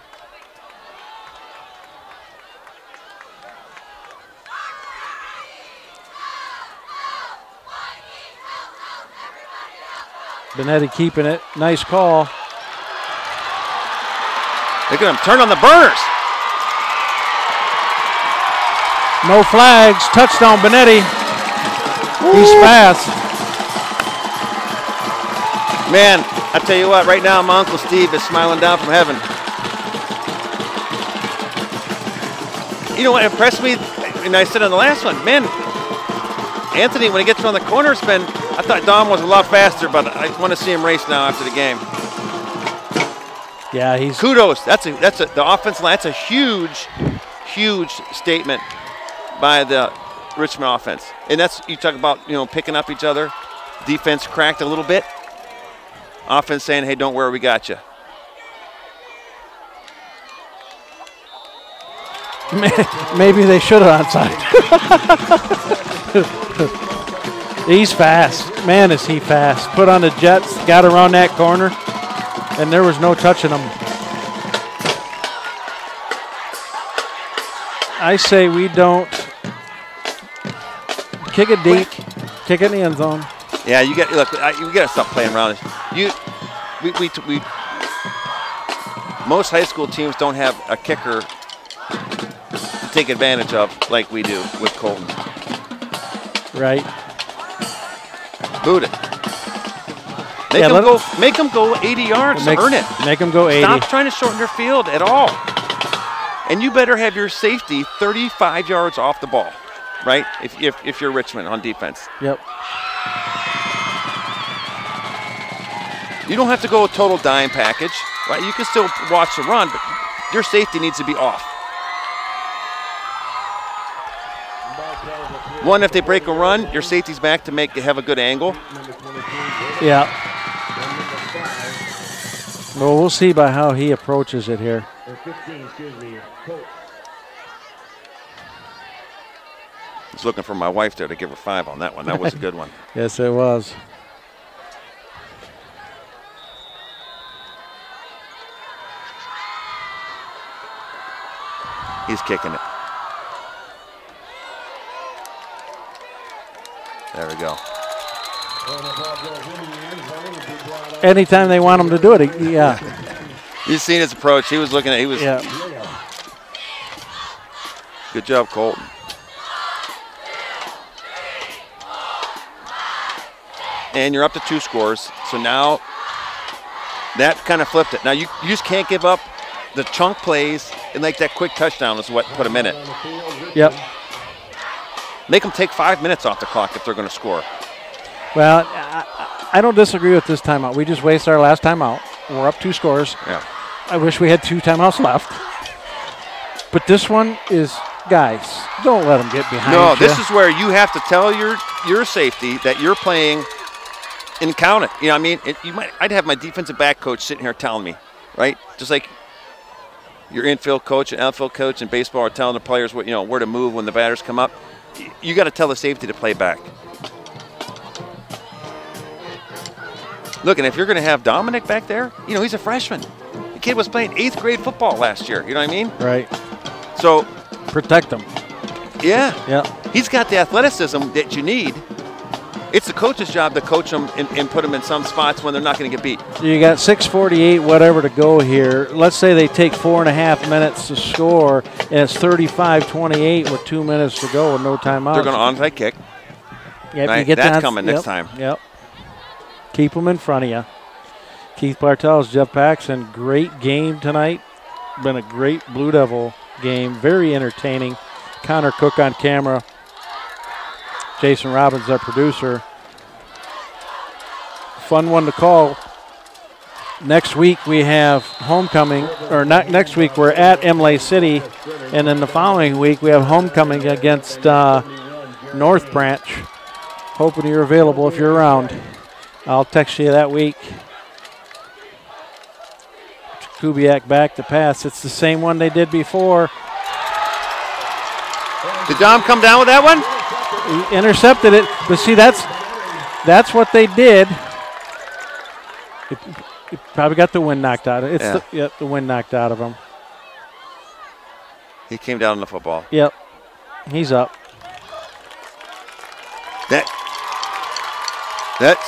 Benetti keeping it. Nice call. Look at him turn on the burners. No flags. Touchdown, Benetti. He's fast. Man, I tell you what, right now my Uncle Steve is smiling down from heaven. You know what impressed me, and I said on the last one, man, Anthony, when he gets around the corner spin, I thought Dom was a lot faster, but I want to see him race now after the game. Yeah, he's kudos. The offensive line. That's a huge statement by the Richmond offense. And that's, you talk about, picking up each other. Defense cracked a little bit. Offense saying, hey, don't worry, we got you. Maybe they should have onside. He's fast. Man, is he fast. Put on the jets, got around that corner, and there was no touching him. I say we don't kick it deep, kick it in the end zone. Yeah, you got to stop playing around. Most high school teams don't have a kicker to take advantage of like we do with Colton. Right. Boot it. Make them go 80 yards. Earn it. Make them go 80. Stop trying to shorten their field at all. And you better have your safety 35 yards off the ball, right? If you're Richmond on defense. Yep. You don't have to go a total dime package, right? You can still watch the run, but your safety needs to be off. One, if they break a run, your safety's back to have a good angle. Yeah. Well, we'll see by how he approaches it here. I was looking for my wife there to give her 5 on that one. That was a good one. Yes, it was. He's kicking it. There we go. Anytime they want him to do it, yeah. You've seen his approach. He was looking at. Yeah. Good job, Colton. And you're up to 2 scores. So now that kind of flipped it. Now you just can't give up the chunk plays, and like that quick touchdown is what put them in it. Yep. Make them take 5 minutes off the clock if they're going to score. Well, I don't disagree with this timeout. We just wasted our last timeout. We're up 2 scores. Yeah. I wish we had 2 timeouts left. But this one is, guys, don't let them get behind you. No, this is where you have to tell your safety that you're playing and count it. You know what I mean? I'd have my defensive back coach sitting here telling me, right? Just like your infield coach and outfield coach in baseball are telling the players what, where to move when the batters come up. You got to tell the safety to play back. Look, and if you're going to have Dominic back there, he's a freshman. The kid was playing 8th grade football last year. You know what I mean? Right. So protect him. Yeah. Yeah. He's got the athleticism that you need. It's the coach's job to coach them and put them in some spots when they're not going to get beat. You got 6:48, whatever, to go here. Let's say they take 4.5 minutes to score, and it's 35-28 with 2 minutes to go with no timeouts. They're going to onside kick. Yep, right? you get That's coming next time. Yep. Keep them in front of you. Keith Bartels, Jeff Paxson, great game tonight. Been a great Blue Devil game, very entertaining. Connor Cook on camera. Jason Robbins, our producer. Fun one to call. Next week we have homecoming, or not next week, we're at Imlay City, and then the following week we have homecoming against North Branch. Hoping you're available if you're around. I'll text you that week. Kubiak back to pass. It's the same one they did before. Did Dom come down with that one? He intercepted it, but see, that's what they did. It probably got the wind knocked out of it. It's the wind knocked out of him. He came down on the football. Yep, he's up.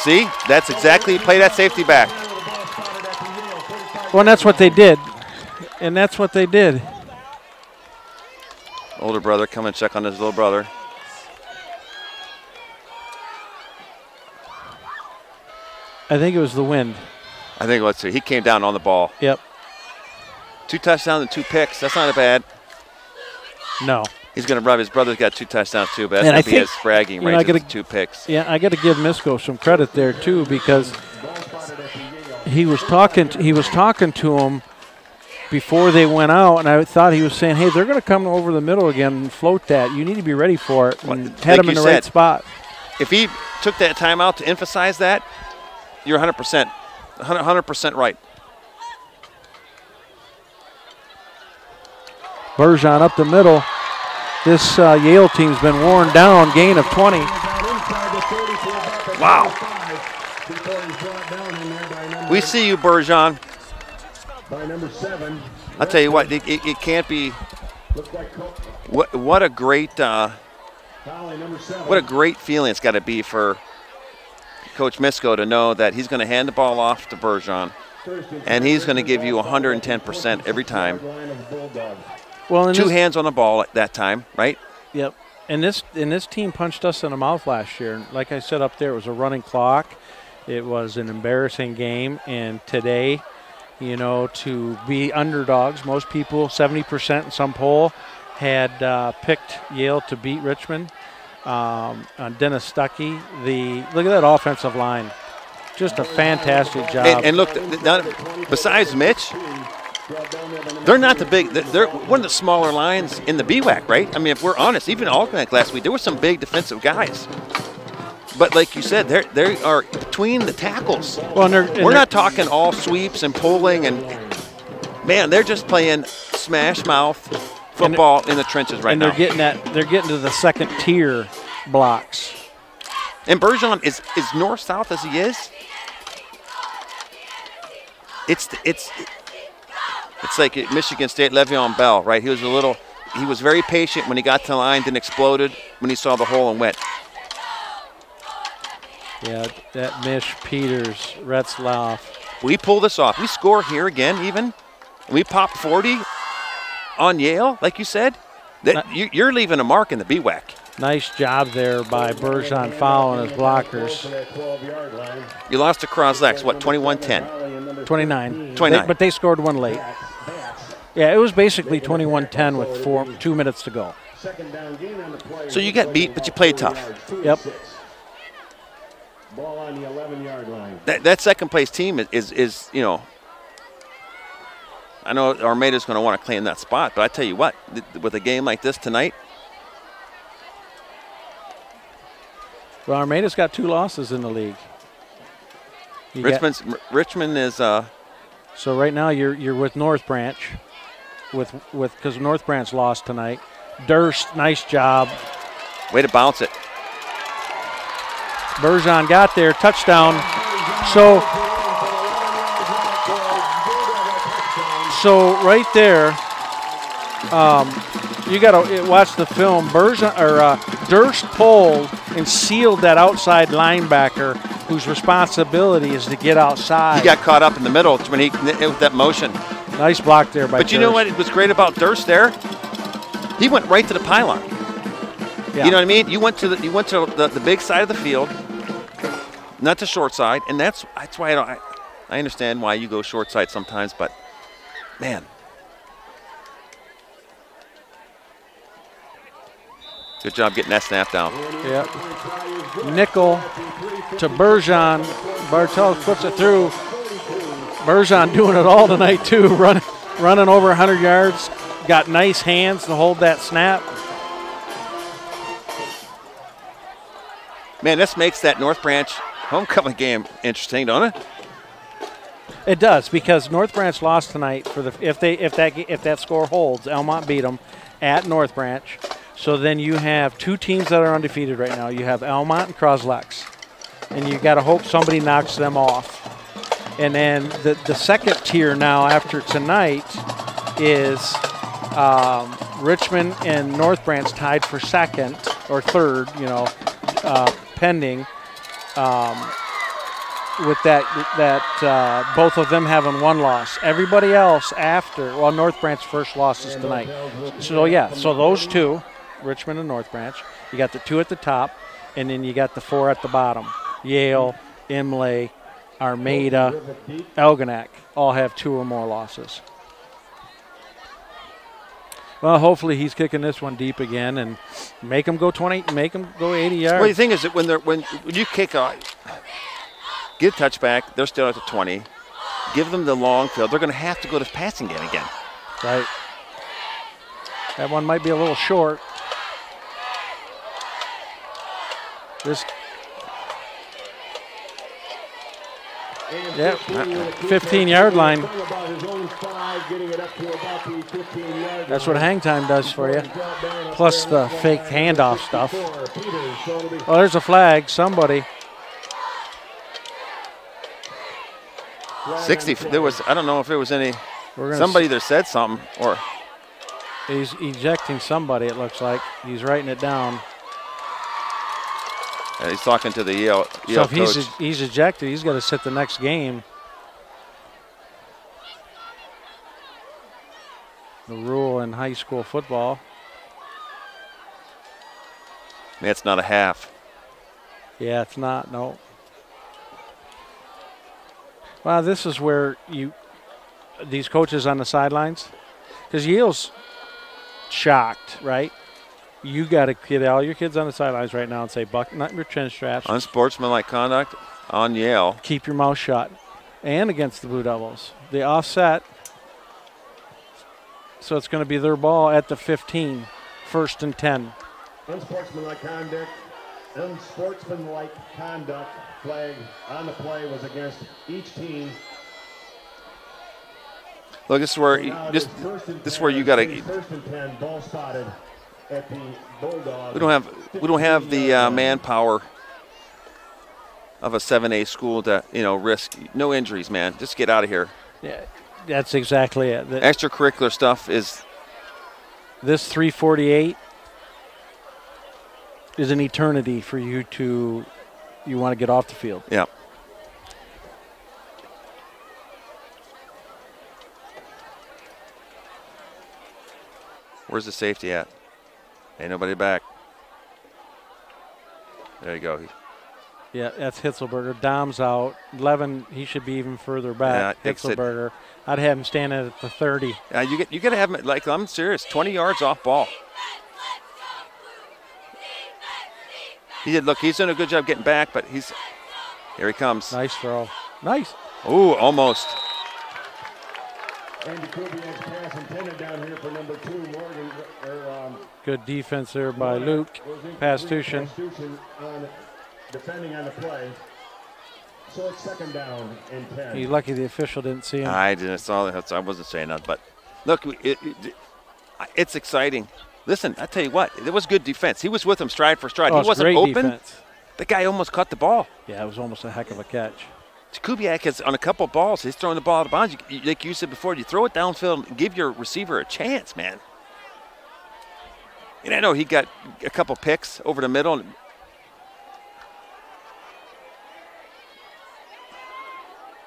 See, that's exactly, play that safety back. Well, and that's what they did. And that's what they did. Older brother, come and check on his little brother. I think it was the wind. I think, let's see, he came down on the ball. Yep. 2 touchdowns and 2 picks. That's not bad. No. He's going to rub. His brother's got 2 touchdowns too, but that's going to be his bragging rights. 2 picks. Yeah, I got to give Misko some credit there too, because he was talking to him before they went out, and I thought he was saying, "Hey, they're going to come over the middle again and float that. You need to be ready for it." And had him in the right spot. If he took that time out to emphasize that, you're 100% right. Bergeron up the middle. This Yale team's been worn down. Gain of 20. Wow. We see you, Bergeron. I'll tell you what, it can't be. What a great feeling it's got to be for Coach Misko to know that he's going to hand the ball off to Bergeron, and he's going to give you 110% every time. Well, 2 hands on the ball at that time, right? Yep. And this team punched us in the mouth last year. Like I said up there, it was a running clock. It was an embarrassing game. And today, you know, to be underdogs, most people, 70% in some poll, had picked Yale to beat Richmond. Dennis Stuckey, look at that offensive line. Just a fantastic job. And look, besides Mitch, they're not the big. They're one of the smaller lines in the BWAC, right? I mean, if we're honest, even Alkmaar last week, there were some big defensive guys. But like you said, they are between the tackles. Well, we're not talking all sweeps and pulling, and man, they're just playing smash mouth football in the trenches right now. They're getting to the second tier blocks. And Bergeron is north-south as he is. It's like at Michigan State, Le'Veon Bell, right? He was very patient when he got to the line, then exploded when he saw the hole and went. Yeah, that Mish, Peters, Retzlaff. We pull this off. We score here again even. We pop 40 on Yale, like you said. You're leaving a mark in the BWAC. Nice job there by Bergeron following his blockers. You lost to Croslex, what, 21-10? 29. 29. But they scored one late. Yeah, it was basically 21-10 with 2 minutes to go. So you got beat, but you played tough. Yep. Ball on the 11-yard line. That second place team is you know, I know Armada's going to want to claim that spot, but I tell you what, with a game like this tonight. Well, Armada's got 2 losses in the league. Richmond is. So right now you're with North Branch, because North Branch lost tonight. Durst, nice job. Way to bounce it. Bergeron got there, touchdown. So right there, you got to watch the film. Durst pulled and sealed that outside linebacker whose responsibility is to get outside. He got caught up in the middle when with that motion. Nice block there by But you know what was great about Durst there? He went right to the pylon. Yeah. You know what I mean? You went to the big side of the field, not the short side, and that's why I understand why you go short side sometimes, but man. Good job getting that snap down. Yep. Nickel to Bergeron. Bartels puts it through. Bergeron doing it all tonight too, running over 100 yards. Got nice hands to hold that snap. Man, this makes that North Branch homecoming game interesting, don't it? It does, because North Branch lost tonight. If that score holds, Elmont beat them at North Branch. So then you have two teams that are undefeated right now. You have Elmont and Croslex, and you got to hope somebody knocks them off. And then the second tier now after tonight is Richmond and North Branch tied for second or third, pending. With that both of them having one loss. Everybody else North Branch first losses tonight. So those two, Richmond and North Branch, you got the two at the top, and then you got the four at the bottom. Yale, Imlay, Armada, Elginak all have two or more losses. Well, hopefully he's kicking this one deep again and make them go 20, make them go 80 yards. Well, the thing is that when you kick off, get a touchback, they're still at the 20. Give them the long field. They're going to have to go to passing game again. Right. That one might be a little short. This. Yep, 15-yard line. That's what hang time does for you. Plus the fake handoff stuff. Oh, there's a flag. Somebody. 60. There was. I don't know if there was any. Somebody either said something or. He's ejecting somebody. It looks like he's writing it down. He's talking to the Yale so if coach. he's ejected, he's got to sit the next game. The rule in high school football. It's not a half. Yeah, it's not. No. Well, this is where these coaches on the sidelines, because Yale's shocked, right? You got to get all your kids on the sidelines right now and say, button up your chin straps. Unsportsmanlike conduct on Yale. Keep your mouth shut. And against the Blue Devils. They offset. So it's going to be their ball at the 15, 1st and 10. Unsportsmanlike conduct flag on the play was against each team. Look, this is where this is where you got to. 1st and 10, ball spotted at the Bulldogs. We don't have the manpower of a 7A school to risk no injuries, man. Just get out of here. Yeah, that's exactly it. Extracurricular stuff is. This 348 is an eternity for you to. You want to get off the field. Yeah. Where's the safety at? Ain't nobody back. There you go. Yeah, that's Hitzelberger. Dom's out. Levin, he should be even further back. Yeah, Hitzelberger. I'd have him standing at the 30. You got to have him, like, I'm serious, 20 yards off ball. He did. Look, he's done a good job getting back, but here he comes. Nice throw. Nice. Ooh, almost. And Kubiak's pass intended down here for number 2, Morgan. Good defense there by Luke Pastushin. Defending on the play. So it's 2nd down and 10. He's lucky the official didn't see him. I didn't saw that. I wasn't saying that, but look, it's exciting. Listen, I tell you what, it was good defense. He was with him stride for stride. He wasn't open. Defense. The guy almost caught the ball. Yeah, it was almost a heck of a catch. Kubiak has, on a couple of balls, he's throwing the ball out of bounds. Like you said before, you throw it downfield and give your receiver a chance, man. And I know he got a couple picks over the middle.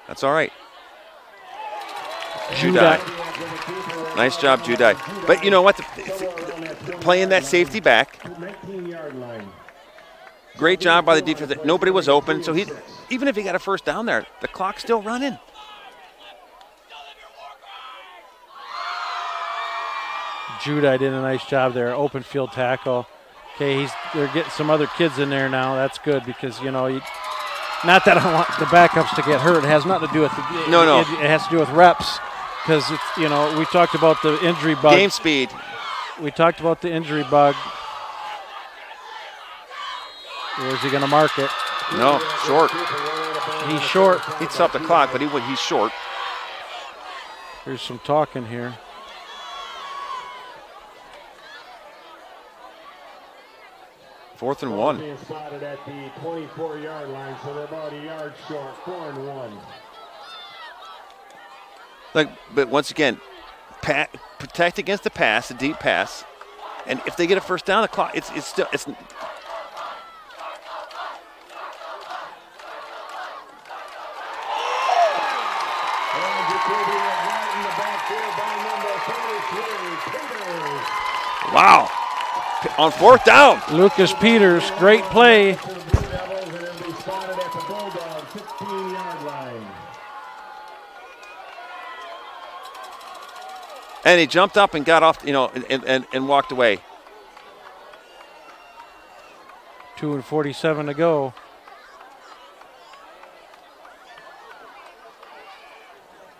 That's all right. Judai. Nice job, Judai. But you know what? Playing that safety back. Great job by the defense. Nobody was open, so even if he got a first down there, the clock's still running. Judai did a nice job there. Open field tackle. Okay, they're getting some other kids in there now. That's good because, you know, not that I want the backups to get hurt. It has nothing to do with no. It has to do with reps because, you know, we talked about the injury bug. Game speed. We talked about the injury bug. Where's he going to mark it? No, short. He's short. He'd stop the clock, but he's short. There's some talking here. Fourth and 1. Being spotted at the 24-yard line, so they're about a yard short. 4 and 1. But once again, protect against the pass, the deep pass, and if they get a first down, the clock it's still. Wow. On fourth down. Lucas Peters, great play. And he jumped up and got off, you know, and walked away. 2:47 to go.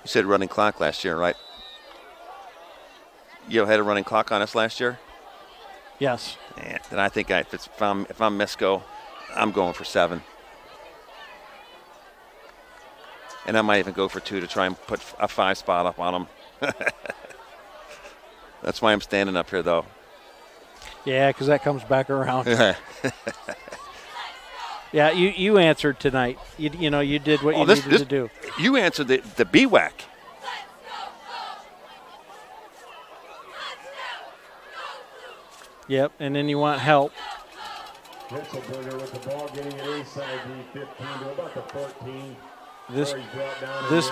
You said running clock last year, right? You had a running clock on us last year? Yes. Yeah, then I think if I'm Misco, I'm going for 7. And I might even go for 2 to try and put a 5 spot up on them. That's why I'm standing up here, though. Yeah, because that comes back around. Yeah, you answered tonight. You know, you did what you needed to do. You answered the BWAC. Yep, and then you want help. Hitzelberger with the ball getting it inside the 15 to about the 14. This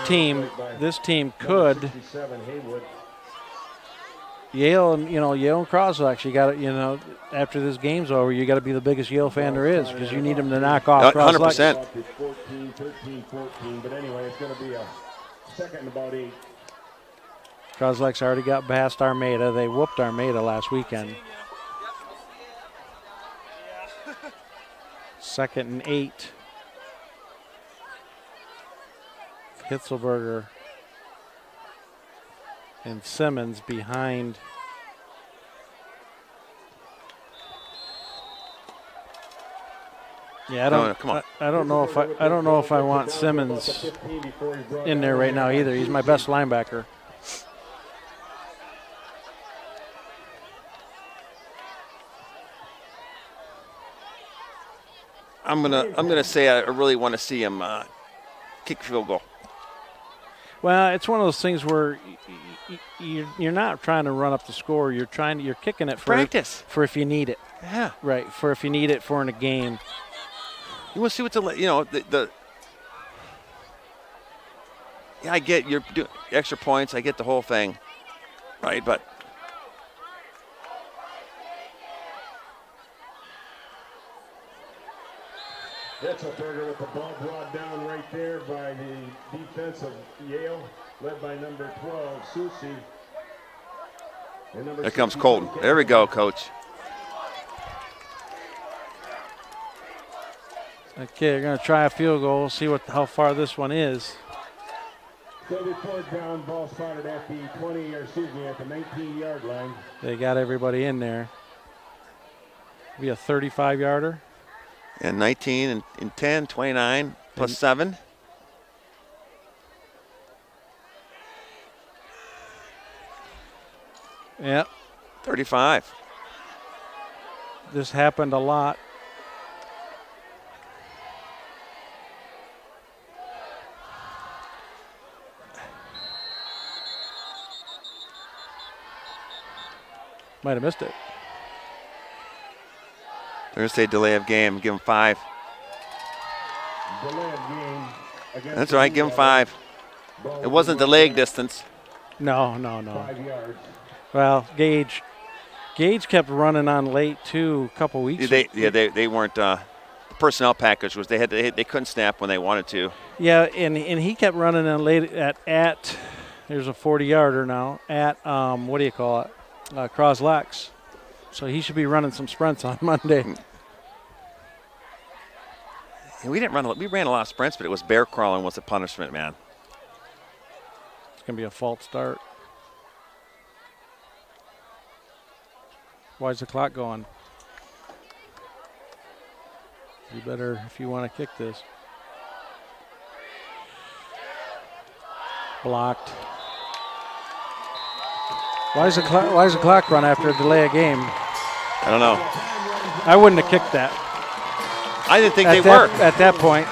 team could. Yale and Croslex, you got to, you know, after this game's over, you got to be the biggest Yale fan there is because you need them to knock off 100%. 14, 13, 14, but anyway, it's going to be a second and about 8. Croslex already got past Armada. They whooped Armada last weekend. 2nd and 8. Hitzelberger and Simmons behind. Yeah, I don't know if I want Simmons in there right now either. He's my best linebacker. I'm gonna say I really want to see him kick field goal. Well, it's one of those things where you're not trying to run up the score. You're kicking it for practice for if you need it. Yeah. Right. For if you need it for in a game. You want to see what the yeah, I get you're doing extra points. I get the whole thing, right? But Hitzelberger with the ball brought down right there by the defense of Yale, led by number 12, Susi. There comes Colton. There we go, Coach. Okay, they're going to try a field goal. See how far this one is. So the fourth down, ball spotted at the at the 19-yard line. They got everybody in there. Be a 35-yarder. And 19 and 10, 29 plus 7. Yep. 35. This happened a lot. Might have missed it. They're going to say delay of game. Give them 5. Delay of game. That's right. Give him 5. It wasn't the leg distance. No. Well, Gage kept running on late too a couple weeks. They weren't. The personnel package was they couldn't snap when they wanted to. Yeah, and he kept running on late at there's a 40-yarder now at what do you call it? Croslex. So he should be running some sprints on Monday. We ran a lot of sprints, but it was bear crawling was the punishment, man. It's going to be a false start. Why's the clock going? You better, if you want to kick this. Blocked. Why is the clock run after a delay of game? I don't know. I wouldn't have kicked that. I didn't think they were. At that point.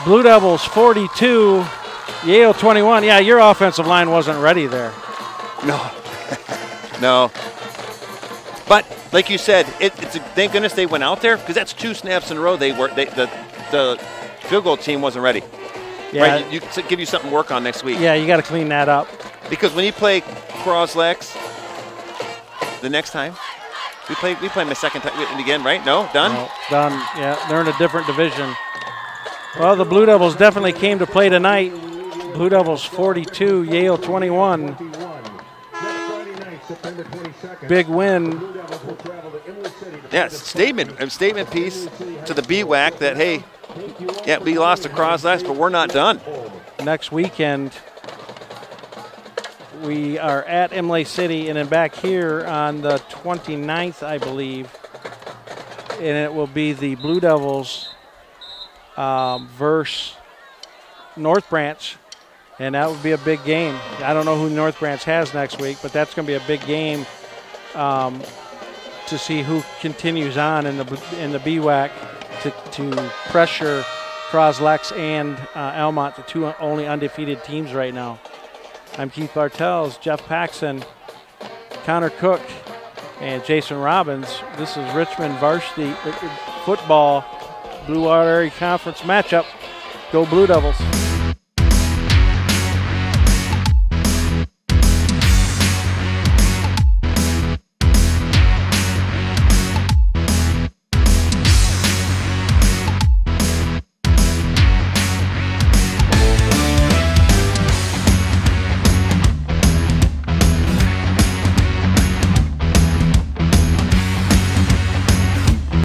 Blue Devils 42, Yale 21. Yeah, your offensive line wasn't ready there. No. No. But like you said, thank goodness they went out there because that's 2 snaps in a row. The field goal team wasn't ready. Yeah. Right? You give you something to work on next week. Yeah, you got to clean that up. Because when you play Croslex the next time, we play them the second time again, right? No, done. No, done. Yeah, they're in a different division. Well, the Blue Devils definitely came to play tonight. Blue Devils 42, Yale 21. Big win. Yeah, statement piece to the BWAC that, hey, yeah, we lost to Croslex, but we're not done. Next weekend, we are at Imlay City and then back here on the 29th, I believe. And it will be the Blue Devils versus North Branch. And that would be a big game. I don't know who North Branch has next week, but that's going to be a big game to see who continues on in the BWAC to pressure Croslex and Almont, the 2 only undefeated teams right now. I'm Keith Bartels, Jeff Paxson, Connor Cook, and Jason Robbins. This is Richmond Varsity Football Blue Water Area Conference matchup. Go Blue Devils.